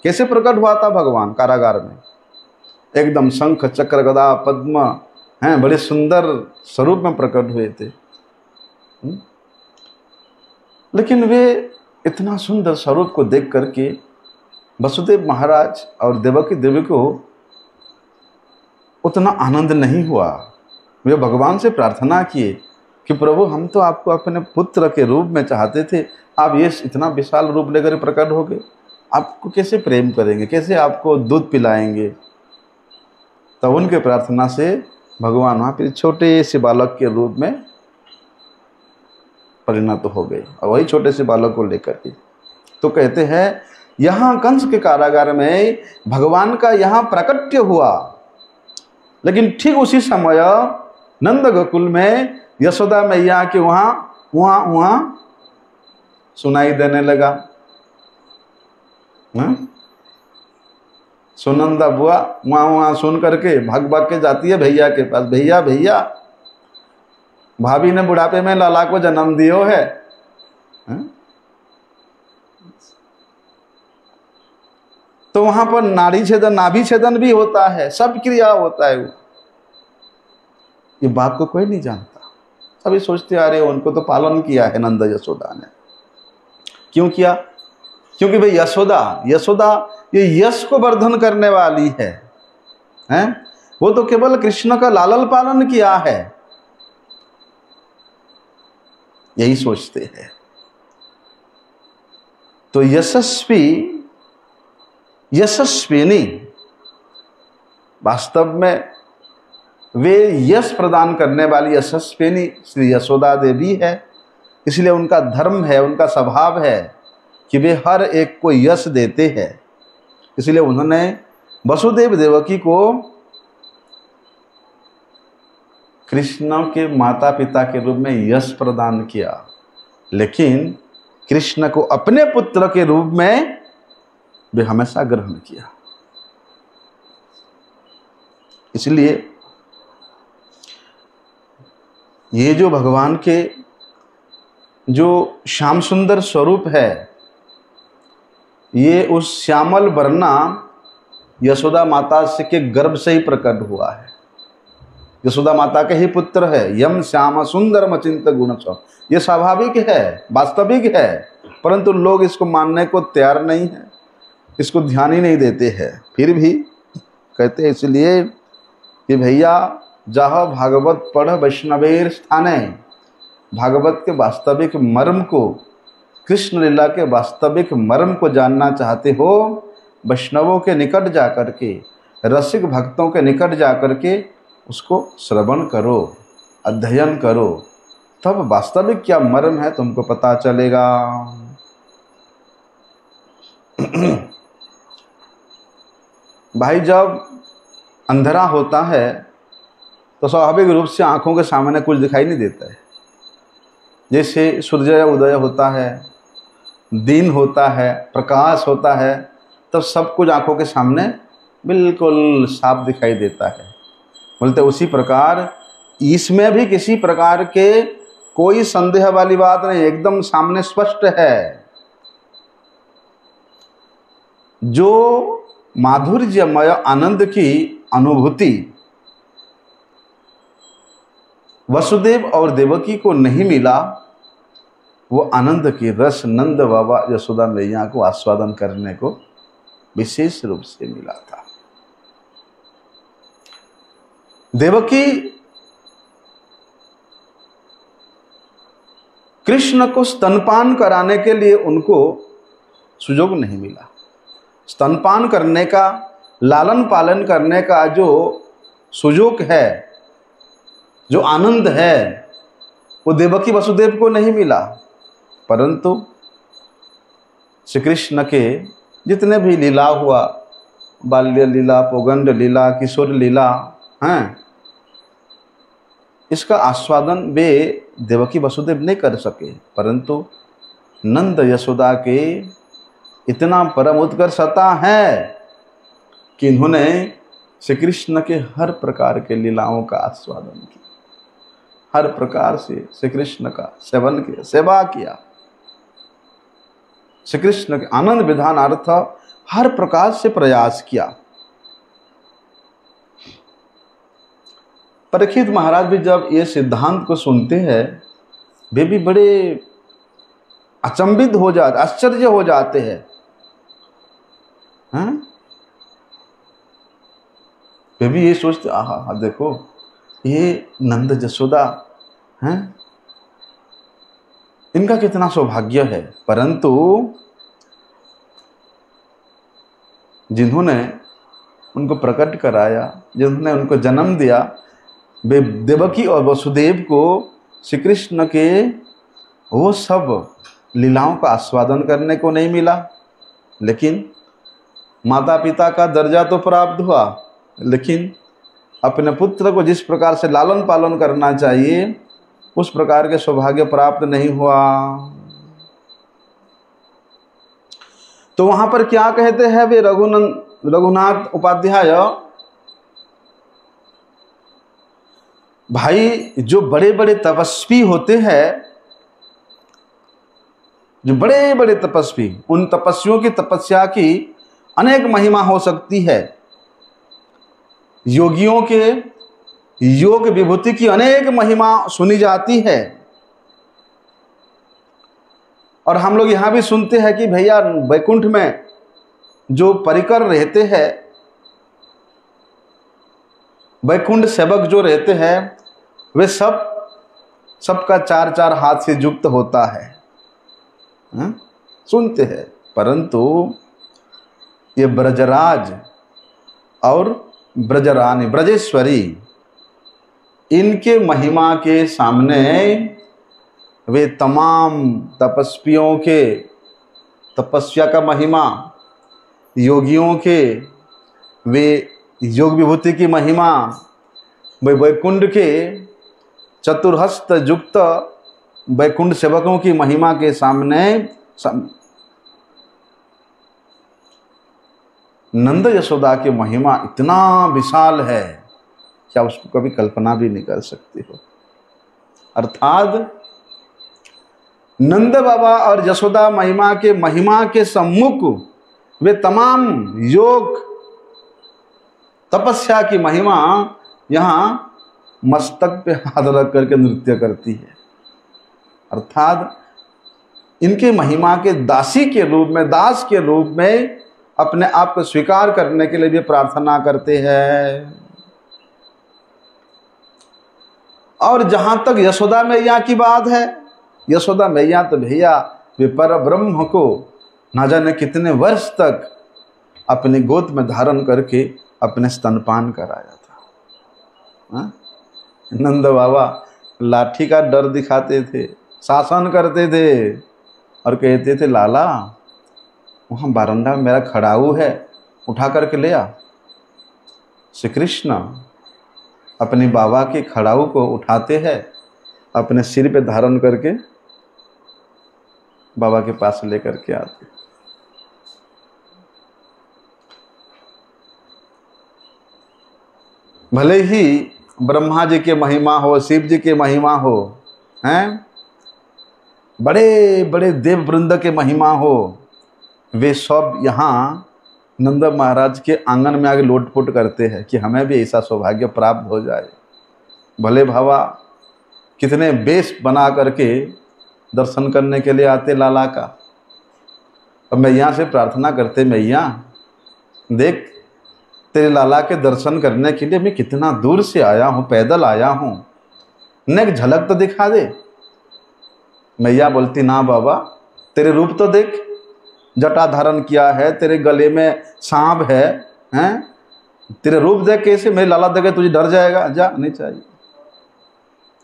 कैसे प्रकट हुआ था भगवान कारागार में? एकदम शंख चक्र गदा पद्म हैं, बड़े सुंदर स्वरूप में प्रकट हुए थे। लेकिन वे इतना सुंदर स्वरूप को देख करके वसुदेव महाराज और देवकी देवी को उतना आनंद नहीं हुआ। वे भगवान से प्रार्थना किए कि प्रभु हम तो आपको अपने पुत्र के रूप में चाहते थे, आप ये इतना विशाल रूप लेकर प्रकट हो गए, आपको कैसे प्रेम करेंगे, कैसे आपको दूध पिलाएंगे? तब उनके प्रार्थना से भगवान वहाँ फिर छोटे से बालक के रूप में परिणत हो गए और वही छोटे से बालक को लेकर के। तो कहते हैं यहाँ कंस के कारागार में भगवान का यहाँ प्राकट्य हुआ, लेकिन ठीक उसी समय नंद गोकुल में यशोदा मैया के वहाँ सुनाई देने लगा। सुनंदा बुआ वहाँ सुन करके भाग के जाती है भैया के पास, भैया भाभी ने बुढ़ापे में लाला को जन्म दियो है। तो वहां पर नाड़ी छेदन, नाभि छेदन भी होता है, सब क्रिया होता है। ये बात को कोई नहीं जानता, सभी सोचते आ रहे उनको तो पालन किया है नंद यशोदा ने। क्यों किया? क्योंकि भाई यशोदा ये यश को वर्धन करने वाली है, हैं? वो तो केवल कृष्ण का लालन पालन किया है, यही सोचते हैं। तो यशस्विनी वास्तव में वे यश प्रदान करने वाली यशस्विनी श्री यशोदा देवी है। इसलिए उनका धर्म है, उनका स्वभाव है कि वे हर एक को यश देते हैं। इसलिए उन्होंने वसुदेव देवकी को कृष्ण के माता पिता के रूप में यश प्रदान किया, लेकिन कृष्ण को अपने पुत्र के रूप में वे हमेशा ग्रहण किया। इसलिए ये जो भगवान के जो श्याम सुंदर स्वरूप है, ये उस श्यामल वर्णा यशोदा माता से के गर्भ से ही प्रकट हुआ है। यशोदा माता के ही पुत्र है। यम श्याम सुंदर मचिंत गुण सौ, ये स्वाभाविक है, वास्तविक है, परंतु लोग इसको मानने को तैयार नहीं है, इसको ध्यान ही नहीं देते हैं। फिर भी कहते हैं इसलिए कि भैया जहाँ भागवत पढ़ वैष्णवेर स्थाने, भागवत के वास्तविक मर्म को, कृष्ण लीला के वास्तविक मर्म को जानना चाहते हो, वैष्णवों के निकट जाकर के, रसिक भक्तों के निकट जाकर के उसको श्रवण करो, अध्ययन करो, तब वास्तविक क्या मर्म है तुमको पता चलेगा। भाई जब अंधेरा होता है तो स्वाभाविक रूप से आंखों के सामने कुछ दिखाई नहीं देता है। जैसे सूर्य उदय होता है, दिन होता है, प्रकाश होता है, तब सब कुछ आंखों के सामने बिल्कुल साफ दिखाई देता है। बोलते उसी प्रकार इसमें भी किसी प्रकार के कोई संदेह वाली बात नहीं, एकदम सामने स्पष्ट है। जो माधुर्यमय आनंद की अनुभूति वसुदेव और देवकी को नहीं मिला, वो आनंद की रस नंद बाबा यशोदा मैया को आस्वादन करने को विशेष रूप से मिला था। देवकी कृष्ण को स्तनपान कराने के लिए उनको सुयोग नहीं मिला। स्तनपान करने का, लालन पालन करने का जो सुयोग है, जो आनंद है, वो देवकी वसुदेव को नहीं मिला। परंतु श्री कृष्ण के जितने भी लीला हुआ, बाल्य लीला, पौगंड लीला, किशोर लीला हैं, इसका आस्वादन वे देवकी वसुदेव नहीं कर सके। परंतु नंद यशोदा के इतना परम उत्कर्षता है कि इन्होंने श्री कृष्ण के हर प्रकार के लीलाओं का आस्वादन किया, हर प्रकार से श्री कृष्ण का सेवन किया, सेवा किया, श्री कृष्ण के आनंद विधानार्थ हर प्रकार से प्रयास किया। परीक्षित महाराज भी जब ये सिद्धांत को सुनते हैं, वे भी बड़े अचंभित हो जाते, आश्चर्य हो जाते हैं। वे भी ये सोचते, आहा देखो ये नंद यशोदा हैं, इनका कितना सौभाग्य है। परंतु जिन्होंने उनको प्रकट कराया, जिन्होंने उनको जन्म दिया, वे देवकी और वसुदेव को श्री कृष्ण के वो सब लीलाओं का आस्वादन करने को नहीं मिला। लेकिन माता पिता का दर्जा तो प्राप्त हुआ, लेकिन अपने पुत्र को जिस प्रकार से लालन पालन करना चाहिए उस प्रकार के सौभाग्य प्राप्त नहीं हुआ। तो वहां पर क्या कहते हैं वे रघुनाथ उपाध्याय, भाई जो बड़े बड़े तपस्वी होते हैं, जो बड़े बड़े तपस्वी, उन तपस्वियों की तपस्या की अनेक महिमा हो सकती है। योगियों के योग विभूति की अनेक महिमा सुनी जाती है। और हम लोग यहां भी सुनते हैं कि भैया वैकुंठ में जो परिकर रहते हैं, वैकुंठ सेवक जो रहते हैं, वे सबका चार चार हाथ से युक्त होता है, सुनते हैं। परंतु ये ब्रजराज और ब्रजरानी, ब्रजेश्वरी, इनके महिमा के सामने वे तमाम तपस्वियों के तपस्या का महिमा, योगियों के वे योग विभूति की महिमा, वे वैकुंठ के चतुर्हस्त युक्त वैकुंठ सेवकों की महिमा के सामने नंद यशोदा की महिमा इतना विशाल है, क्या उसको कभी कल्पना भी नहीं कर सकते हो। अर्थात नंद बाबा और यशोदा महिमा के सम्मुख वे तमाम योग तपस्या की महिमा यहाँ मस्तक पे हाथ रख करके नृत्य करती है। अर्थात इनके महिमा के दासी के रूप में, दास के रूप में अपने आप को स्वीकार करने के लिए भी प्रार्थना करते हैं। और जहां तक यशोदा मैया की बात है, यशोदा मैया तो भैया वे पर ब्रह्म को ना जाने कितने वर्ष तक अपनी गोद में धारण करके अपने स्तनपान कराया था। हाँ? नंद बाबा लाठी का डर दिखाते थे, शासन करते थे और कहते थे लाला वहाँ बारंदा में मेरा खड़ाऊ है, उठा करके ले आ। श्री कृष्ण अपने बाबा के खड़ाऊ को उठाते हैं, अपने सिर पे धारण करके बाबा के पास लेकर के आते। भले ही ब्रह्मा जी की महिमा हो, शिव जी की महिमा हो, हैं, बड़े बड़े देव वृंद के महिमा हो, वे सब यहाँ नंद महाराज के आंगन में आगे लोटपोट करते हैं कि हमें भी ऐसा सौभाग्य प्राप्त हो जाए। भले भावा कितने बेश बना करके दर्शन करने के लिए आते लाला का। अब मैया से प्रार्थना करते, मैया देख तेरे लाला के दर्शन करने के लिए मैं कितना दूर से आया हूँ, पैदल आया हूँ, न एक झलक तो दिखा दे। मैया बोलती ना बाबा, तेरे रूप तो देख, जटा धारण किया है, तेरे गले में सांप है, हैं? तेरे रूप देख कैसे, मेरे लाला देखे तुझे डर जाएगा, जा नहीं चाहिए।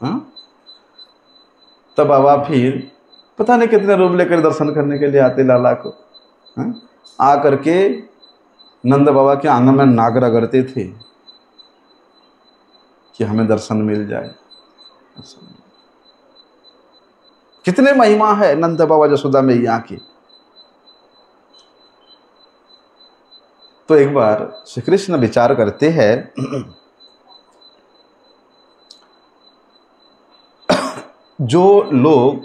हाँ? तब बाबा फिर पता नहीं कितने रूप लेकर दर्शन करने के लिए आते लाला को। हाँ? आ करके नंद बाबा के आंगन में नाग रगड़ते थे कि हमें दर्शन मिल जाए। कितने महिमा है नंद बाबा यशोदा मैया की। तो एक बार श्री कृष्ण विचार करते हैं, जो लोग,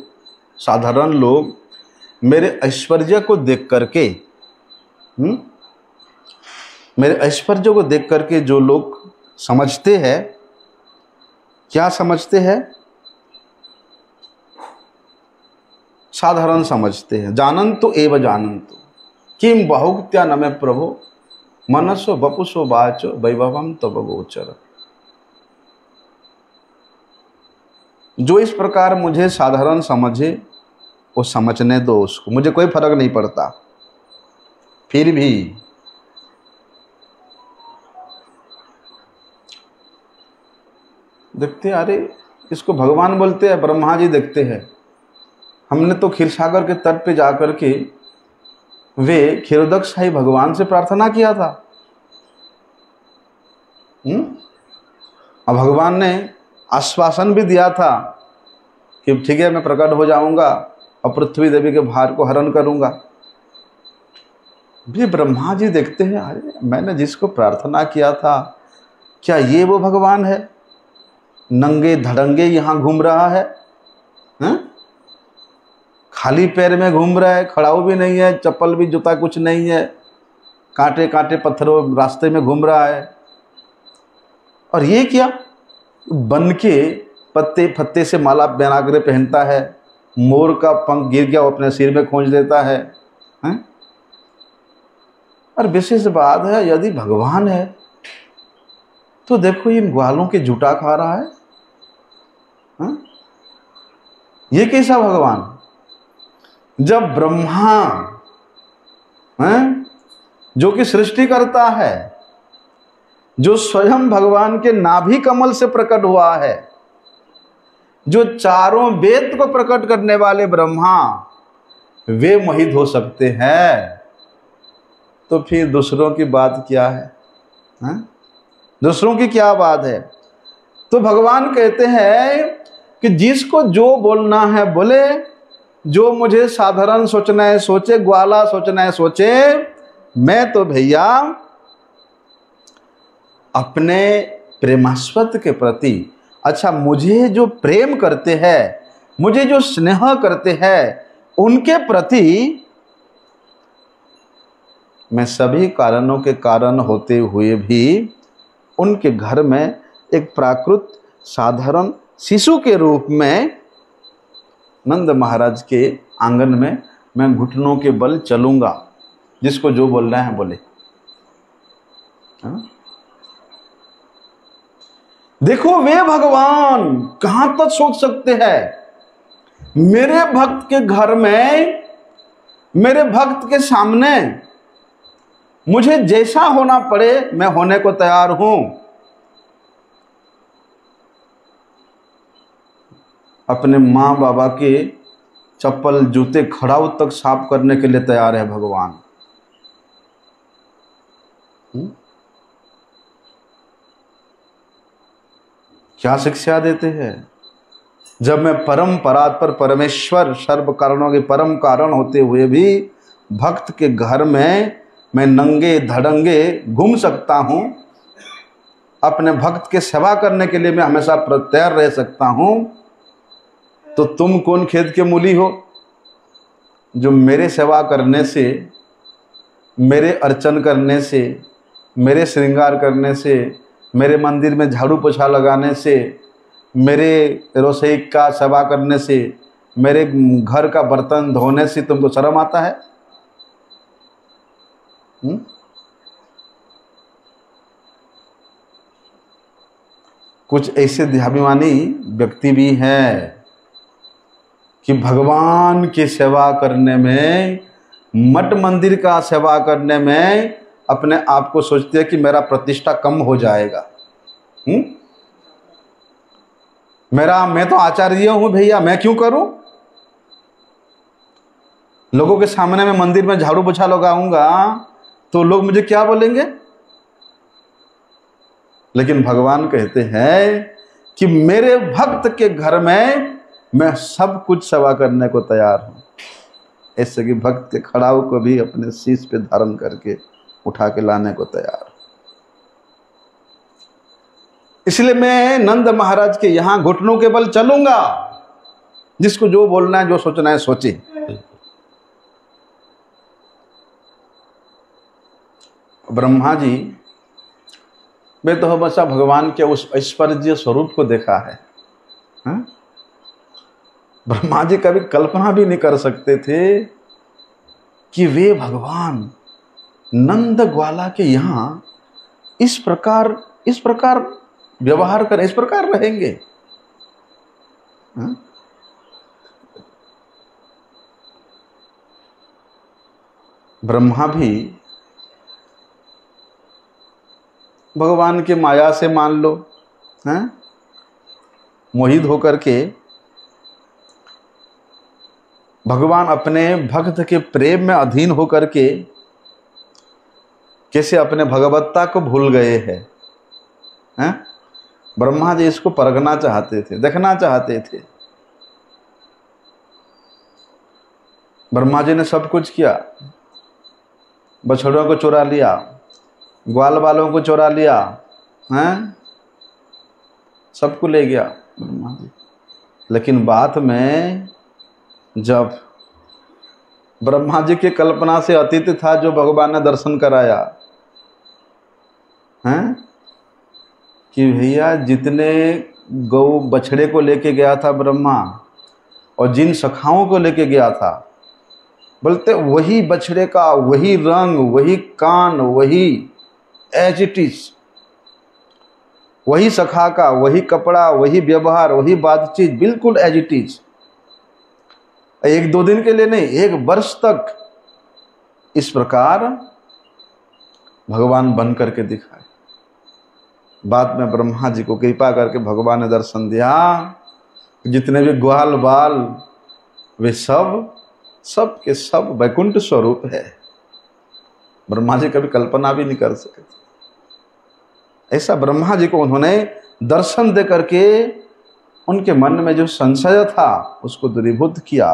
साधारण लोग मेरे ऐश्वर्य को देख करके, मेरे ऐश्वर्य को देख करके जो लोग समझते हैं, क्या समझते हैं? साधारण समझते हैं। जानन्तु एव जानन्तु किम बहुक्त्या न मे प्रभो मनसो वपुषो वाचो वैभवम तव गोचर। जो इस प्रकार मुझे साधारण समझे वो समझने दो उसको, मुझे कोई फर्क नहीं पड़ता। फिर भी देखते, अरे इसको भगवान बोलते हैं, ब्रह्मा जी देखते हैं। हमने तो क्षीरसागर के तट पे जाकर के वे क्षीरोदक शाही भगवान से प्रार्थना किया था। और भगवान ने आश्वासन भी दिया था कि ठीक है मैं प्रकट हो जाऊंगा और पृथ्वी देवी के भार को हरण करूंगा। भी ब्रह्मा जी देखते हैं, अरे मैंने जिसको प्रार्थना किया था क्या ये वो भगवान है? नंगे धड़ंगे यहाँ घूम रहा है, खाली पैर में घूम रहा है, खड़ाऊ भी नहीं है, चप्पल भी जूता कुछ नहीं है, कांटे कांटे पत्थरों रास्ते में घूम रहा है। और ये क्या बन के पत्ते फत्ते से माला बना कर पहनता है, मोर का पंख गिर गया वो अपने सिर में खोज देता है, हैं? और विशेष बात है यदि भगवान है तो देखो इन ग्वालों के जूटा खा रहा है, हैं? ये कैसा भगवान? जब ब्रह्मा हैं जो कि सृष्टि करता है, जो स्वयं भगवान के नाभि कमल से प्रकट हुआ है, जो चारों वेद को प्रकट करने वाले ब्रह्मा, वे मोहित हो सकते हैं तो फिर दूसरों की बात क्या है, हैं? दूसरों की क्या बात है? तो भगवान कहते हैं कि जिसको जो बोलना है बोले, जो मुझे साधारण सोचना है सोचे, ग्वाला सोचना है सोचे। मैं तो भैया अपने प्रेमास्पद के प्रति अच्छा मुझे जो प्रेम करते हैं, मुझे जो स्नेह करते हैं, उनके प्रति मैं सभी कारणों के कारण होते हुए भी उनके घर में एक प्राकृत साधारण शिशु के रूप में नंद महाराज के आंगन में मैं घुटनों के बल चलूंगा। जिसको जो बोलना है बोले। हाँ? देखो वे भगवान कहां तक सोच सकते हैं। मेरे भक्त के घर में, मेरे भक्त के सामने मुझे जैसा होना पड़े मैं होने को तैयार हूं। अपने मां बाबा के चप्पल जूते खड़ाऊ तक साफ करने के लिए तैयार है भगवान। क्या शिक्षा देते हैं। जब मैं परम परात्पर परमेश्वर सर्व कारणों के परम कारण होते हुए भी भक्त के घर में मैं नंगे धड़ंगे घूम सकता हूं, अपने भक्त के सेवा करने के लिए मैं हमेशा तैयार रह सकता हूं, तो तुम कौन खेत के मूली हो जो मेरे सेवा करने से, मेरे अर्चन करने से, मेरे श्रृंगार करने से, मेरे मंदिर में झाड़ू पोछा लगाने से, मेरे रसोई का सेवा करने से, मेरे घर का बर्तन धोने से तुमको शर्म आता है? कुछ ऐसे देहाभिमानी व्यक्ति भी हैं कि भगवान की सेवा करने में, मठ मंदिर का सेवा करने में अपने आप को सोचते हैं कि मेरा प्रतिष्ठा कम हो जाएगा। मैं तो आचार्य हूं भैया, मैं क्यों करूं? लोगों के सामने मैं मंदिर में झाड़ू पोछा लगाऊंगा तो लोग मुझे क्या बोलेंगे? लेकिन भगवान कहते हैं कि मेरे भक्त के घर में मैं सब कुछ सेवा करने को तैयार हूं। ऐसे कि भक्त के खड़ाऊ को भी अपने शीश पे धारण करके उठा के लाने को तैयार। इसलिए मैं नंद महाराज के यहां घुटनों के बल चलूंगा। जिसको जो बोलना है, जो सोचना है सोचे। ब्रह्मा जी वे तो हमेशा भगवान के उस ऐश्वर्य स्वरूप को देखा है। हा? ब्रह्मा जी कभी कल्पना भी नहीं कर सकते थे कि वे भगवान नंद ग्वाला के यहां इस प्रकार व्यवहार करें, इस प्रकार रहेंगे। ब्रह्मा भी भगवान के माया से मान लो मोहित होकर के भगवान अपने भक्त के प्रेम में अधीन होकर के कैसे अपने भगवत्ता को भूल गए हैं। ब्रह्मा जी इसको परखना चाहते थे, देखना चाहते थे। ब्रह्मा जी ने सब कुछ किया। बछड़ों को चुरा लिया, ग्वाल वालों को चुरा लिया, सबको ले गया ब्रह्मा जी। लेकिन बाद में जब ब्रह्मा जी की कल्पना से अतीत था जो भगवान ने दर्शन कराया कि भैया जितने गौ बछड़े को लेके गया था ब्रह्मा और जिन सखाओं को लेके गया था, बोलते वही बछड़े का वही रंग, वही कान, वही एज इट इज, वही सखा का वही कपड़ा, वही व्यवहार, वही बातचीत, बिल्कुल एज इट इज। एक दो दिन के लिए नहीं, एक वर्ष तक इस प्रकार भगवान बन करके दिखाए। बाद में ब्रह्मा जी को कृपा करके भगवान ने दर्शन दिया। जितने भी ग्वाल बाल वे सब के सब वैकुंठ स्वरूप है। ब्रह्मा जी कभी कल्पना भी नहीं कर सके। ऐसा ब्रह्मा जी को उन्होंने दर्शन दे करके उनके मन में जो संशय था उसको दूरीभूत किया।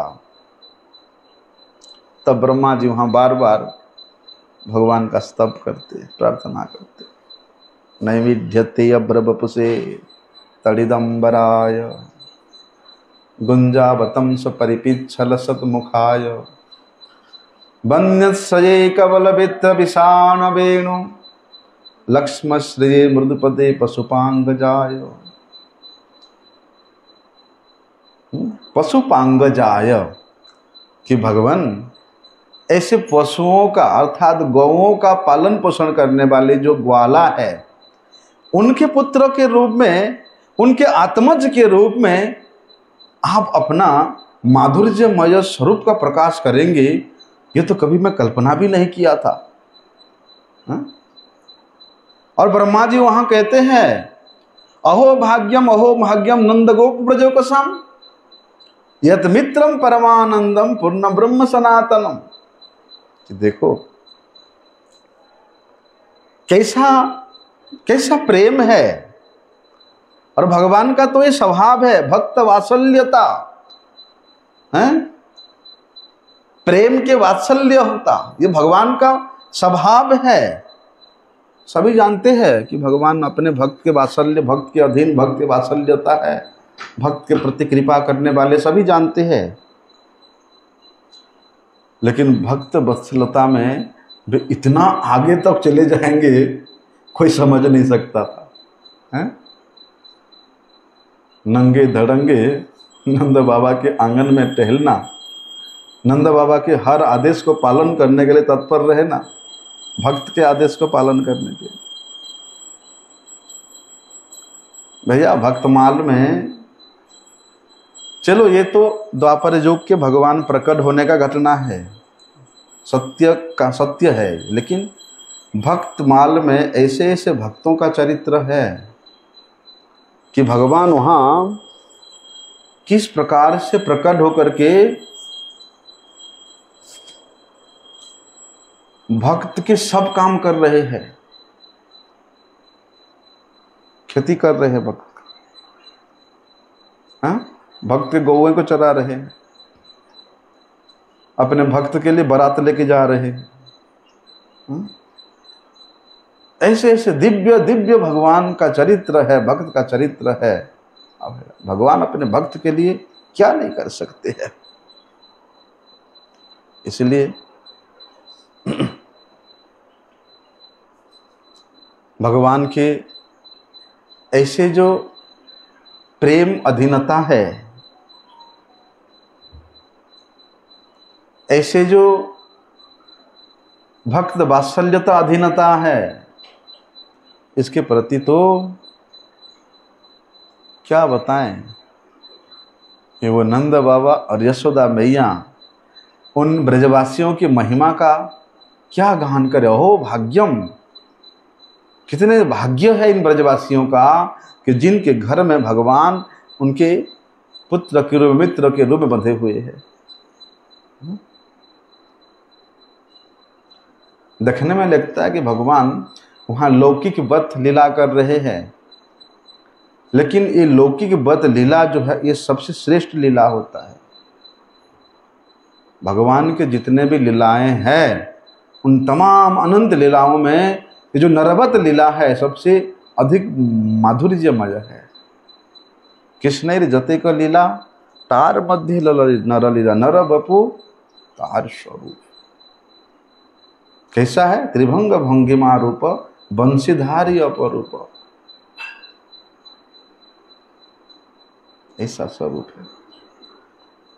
तब ब्रह्मा जी वहां बार बार भगवान का स्तव करते, प्रार्थना करते। नैवेद्यते अभ्रवपुषे तडिदंबराय गुंजावतं सपरिपिच्छल सतमुखाय वन्यस्ये कवलवित्र विषाण वेणु लक्ष्मश्रिये मृदुपदे पशुपांगजाय। पशुपांगजाय कि भगवान ऐसे पशुओं का अर्थात गौओं का पालन पोषण करने वाले जो ग्वाला है, उनके पुत्र के रूप में, उनके आत्मज के रूप में आप अपना माधुर्यमय स्वरूप का प्रकाश करेंगे, ये तो कभी मैं कल्पना भी नहीं किया था। और ब्रह्मा जी वहां कहते हैं अहो भाग्यम नंद गोप ब्रजोकसम यत मित्रम परमानंदम पूर्ण ब्रह्म सनातनम। देखो कैसा कैसा प्रेम है। और भगवान का तो ये स्वभाव है, भक्त वात्सल्यता है, प्रेम के वात्सल्य होता, ये भगवान का स्वभाव है। सभी जानते हैं कि भगवान अपने भक्त के वात्सल्य, भक्त के अधीन भक्त के वात्सल्यता है, भक्त के प्रति कृपा करने वाले सभी जानते हैं। लेकिन भक्त वत्सलता में वे इतना आगे तक चले जाएंगे कोई समझ नहीं सकता था, हैं? नंगे धड़ंगे नंद बाबा के आंगन में टहलना, नंद बाबा के हर आदेश को पालन करने के लिए तत्पर रहना, भक्त के आदेश को पालन करने के लिए। भैया भक्तमाल में चलो ये तो द्वापर युग के भगवान प्रकट होने का घटना है, सत्य का सत्य है। लेकिन भक्तमाल में ऐसे ऐसे भक्तों का चरित्र है कि भगवान वहाँ किस प्रकार से प्रकट होकर के भक्त के सब काम कर रहे हैं, खेती कर रहे हैं भक्त, हाँ? भक्त के गौओं को चरा रहे हैं, अपने भक्त के लिए बारात लेके जा रहे हैं, हाँ? ऐसे ऐसे दिव्य दिव्य भगवान का चरित्र है, भक्त का चरित्र है। अब भगवान अपने भक्त के लिए क्या नहीं कर सकते हैं। इसलिए भगवान के ऐसे जो प्रेम अधीनता है, ऐसे जो भक्त वात्सल्यता अधीनता है, इसके प्रति तो क्या बताएं कि वो नंद बाबा और यशोदा मैया उन ब्रजवासियों की महिमा का क्या गान करे। हो भाग्यम, कितने भाग्य है इन ब्रजवासियों का कि जिनके घर में भगवान उनके पुत्र के रूप, मित्र के रूप में बंधे हुए हैं। देखने में लगता है कि भगवान वहाँ लौकिक व्रत लीला कर रहे हैं, लेकिन ये लौकिक व्रत लीला जो है ये सबसे श्रेष्ठ लीला होता है। भगवान के जितने भी लीलाएं हैं उन तमाम अनंत लीलाओं में ये जो नरवत लीला है सबसे अधिक माधुर्यमय है। कृष्ण जते का लीला तार मध्य नर लीला, नर बपु तार स्वरूप। कैसा है? त्रिभंग भंगिमा रूप बंशीधारी अपरूप, ऐसा स्वरूप है।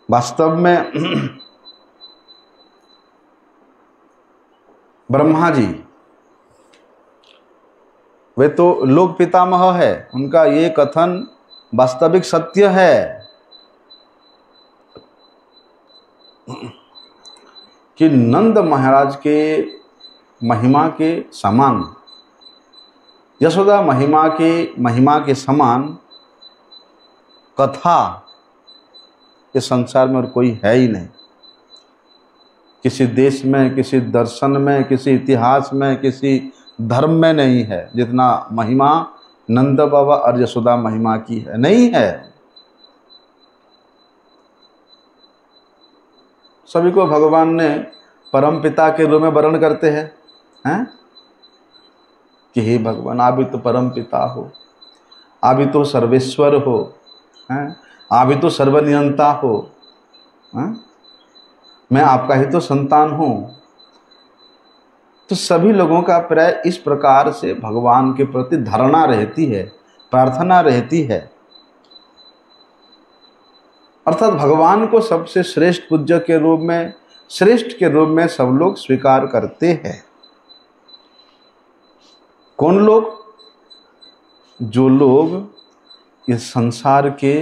वास्तव में ब्रह्मा जी वे तो लोक पितामह है, उनका ये कथन वास्तविक सत्य है कि नंद महाराज के महिमा के समान, यशोदा महिमा के समान कथा इस संसार में और कोई है ही नहीं। किसी देश में, किसी दर्शन में, किसी इतिहास में, किसी धर्म में नहीं है जितना महिमा नंद बाबा और यशोदा महिमा की है, नहीं है। सभी को भगवान ने परम पिता के रूप में वर्ण करते हैं कि हे भगवान आप भी तो परम पिता हो। आप ही तो सर्वेश्वर हो, हैं? आप ही तो सर्वनियंता हो, हैं? मैं आपका ही तो संतान हूँ। तो सभी लोगों का प्राय इस प्रकार से भगवान के प्रति धारणा रहती है, प्रार्थना रहती है। अर्थात भगवान को सबसे श्रेष्ठ पूज्य के रूप में, श्रेष्ठ के रूप में सब लोग स्वीकार करते हैं। कौन लोग? जो लोग इस संसार के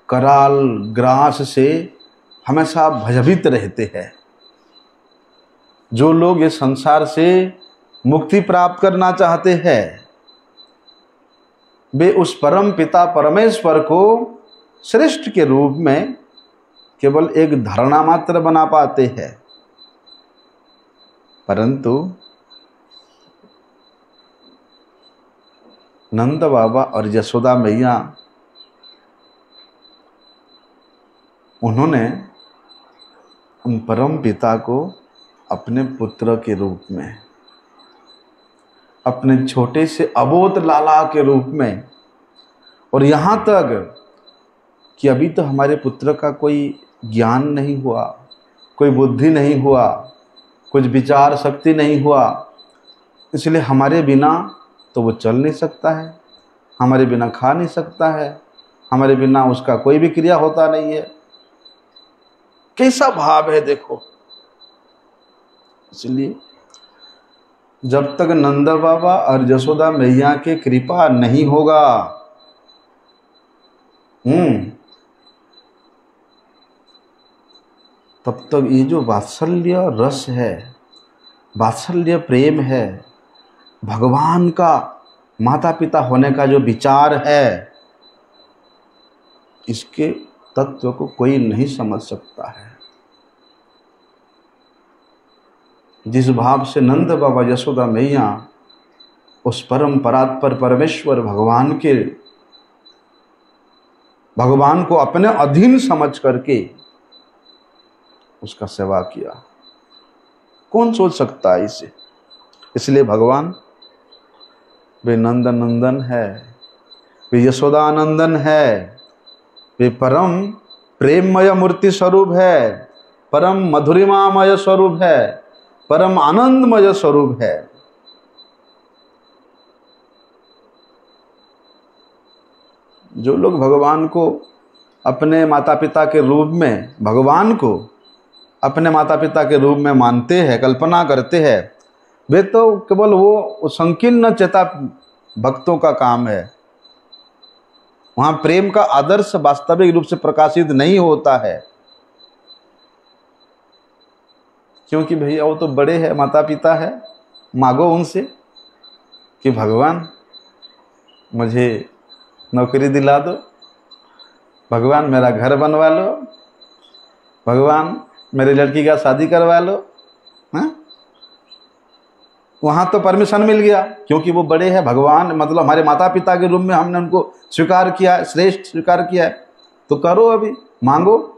कराल ग्रास से हमेशा भयभीत रहते हैं, जो लोग इस संसार से मुक्ति प्राप्त करना चाहते हैं, वे उस परम पिता परमेश्वर को श्रेष्ठ के रूप में केवल एक धारणा मात्र बना पाते हैं। परंतु नंद बाबा और यशोदा मैया, उन्होंने उन परम पिता को अपने पुत्र के रूप में, अपने छोटे से अबोध लाला के रूप में, और यहाँ तक कि अभी तो हमारे पुत्र का कोई ज्ञान नहीं हुआ, कोई बुद्धि नहीं हुआ, कुछ विचार शक्ति नहीं हुआ, इसलिए हमारे बिना तो वो चल नहीं सकता है, हमारे बिना खा नहीं सकता है, हमारे बिना उसका कोई भी क्रिया होता नहीं है। कैसा भाव है देखो। इसलिए जब तक नंद बाबा और यशोदा मैया के कृपा नहीं होगा, तब तक ये जो वात्सल्य रस है, वात्सल्य प्रेम है, भगवान का माता पिता होने का जो विचार है, इसके तत्व को कोई नहीं समझ सकता है। जिस भाव से नंद बाबा यशोदा मैया उस परम परात्पर परमेश्वर भगवान को अपने अधीन समझ करके उसका सेवा किया, कौन सोच सकता है इसे। इसलिए भगवान वे नंदन नंदन है, वे यशोदा नंदन है, वे परम प्रेममय मूर्ति स्वरूप है, परम मधुरिमामय स्वरूप है, परम आनंदमय स्वरूप है। जो लोग भगवान को अपने माता पिता के रूप में, भगवान को अपने माता पिता के रूप में मानते हैं, कल्पना करते हैं, वे तो केवल वो संकीर्ण चेता भक्तों का काम है। वहां प्रेम का आदर्श वास्तविक रूप से प्रकाशित नहीं होता है, क्योंकि भैया वो तो बड़े हैं, माता पिता है, मांगो उनसे कि भगवान मुझे नौकरी दिला दो, भगवान मेरा घर बनवा लो, भगवान मेरी लड़की का शादी करवा लो। हाँ, वहां तो परमिशन मिल गया, क्योंकि वो बड़े हैं, भगवान मतलब हमारे माता पिता के रूप में हमने उनको स्वीकार किया है, श्रेष्ठ स्वीकार किया है, तो करो, अभी मांगो।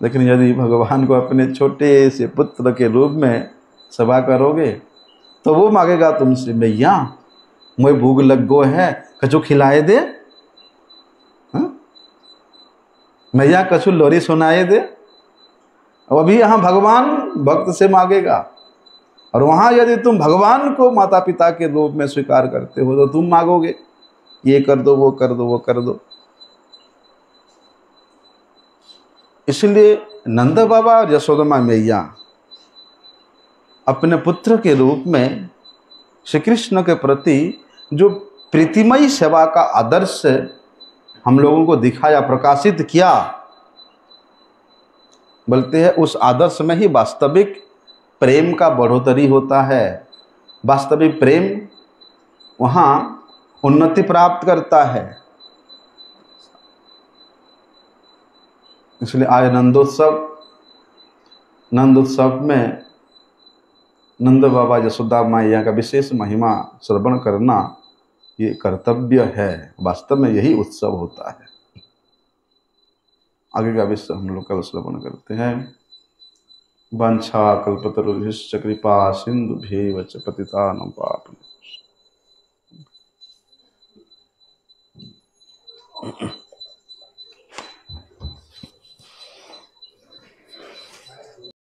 लेकिन यदि भगवान को अपने छोटे से पुत्र के रूप में सेवा करोगे, तो वो मांगेगा तुमसे, भैया मुझे भूख लग गो है, कछु खिलाए दे, मैया कछु लोरी सुनाए दे। अब अभी यहाँ भगवान भक्त से मांगेगा, और वहां यदि तुम भगवान को माता पिता के रूप में स्वीकार करते हो, तो तुम मांगोगे ये कर दो, वो कर दो, वो कर दो। इसलिए नंद बाबा और यशोदा मैया अपने पुत्र के रूप में श्री कृष्ण के प्रति जो प्रीतिमयी सेवा का आदर्श हम लोगों को दिखाया, प्रकाशित किया, बोलते हैं उस आदर्श में ही वास्तविक प्रेम का बढ़ोतरी होता है, वास्तविक प्रेम वहाँ उन्नति प्राप्त करता है। इसलिए आज नंदोत्सव में नंद बाबा यशोदा मैया का विशेष महिमा श्रवण करना ये कर्तव्य है। वास्तव में यही उत्सव होता है। आगे का विषय हम लोग कल श्रवण करते हैं। वांछा कल्पतरुभ्यश्च कृपा सिंधुभ्यैव च पतितानां पावनेभ्यो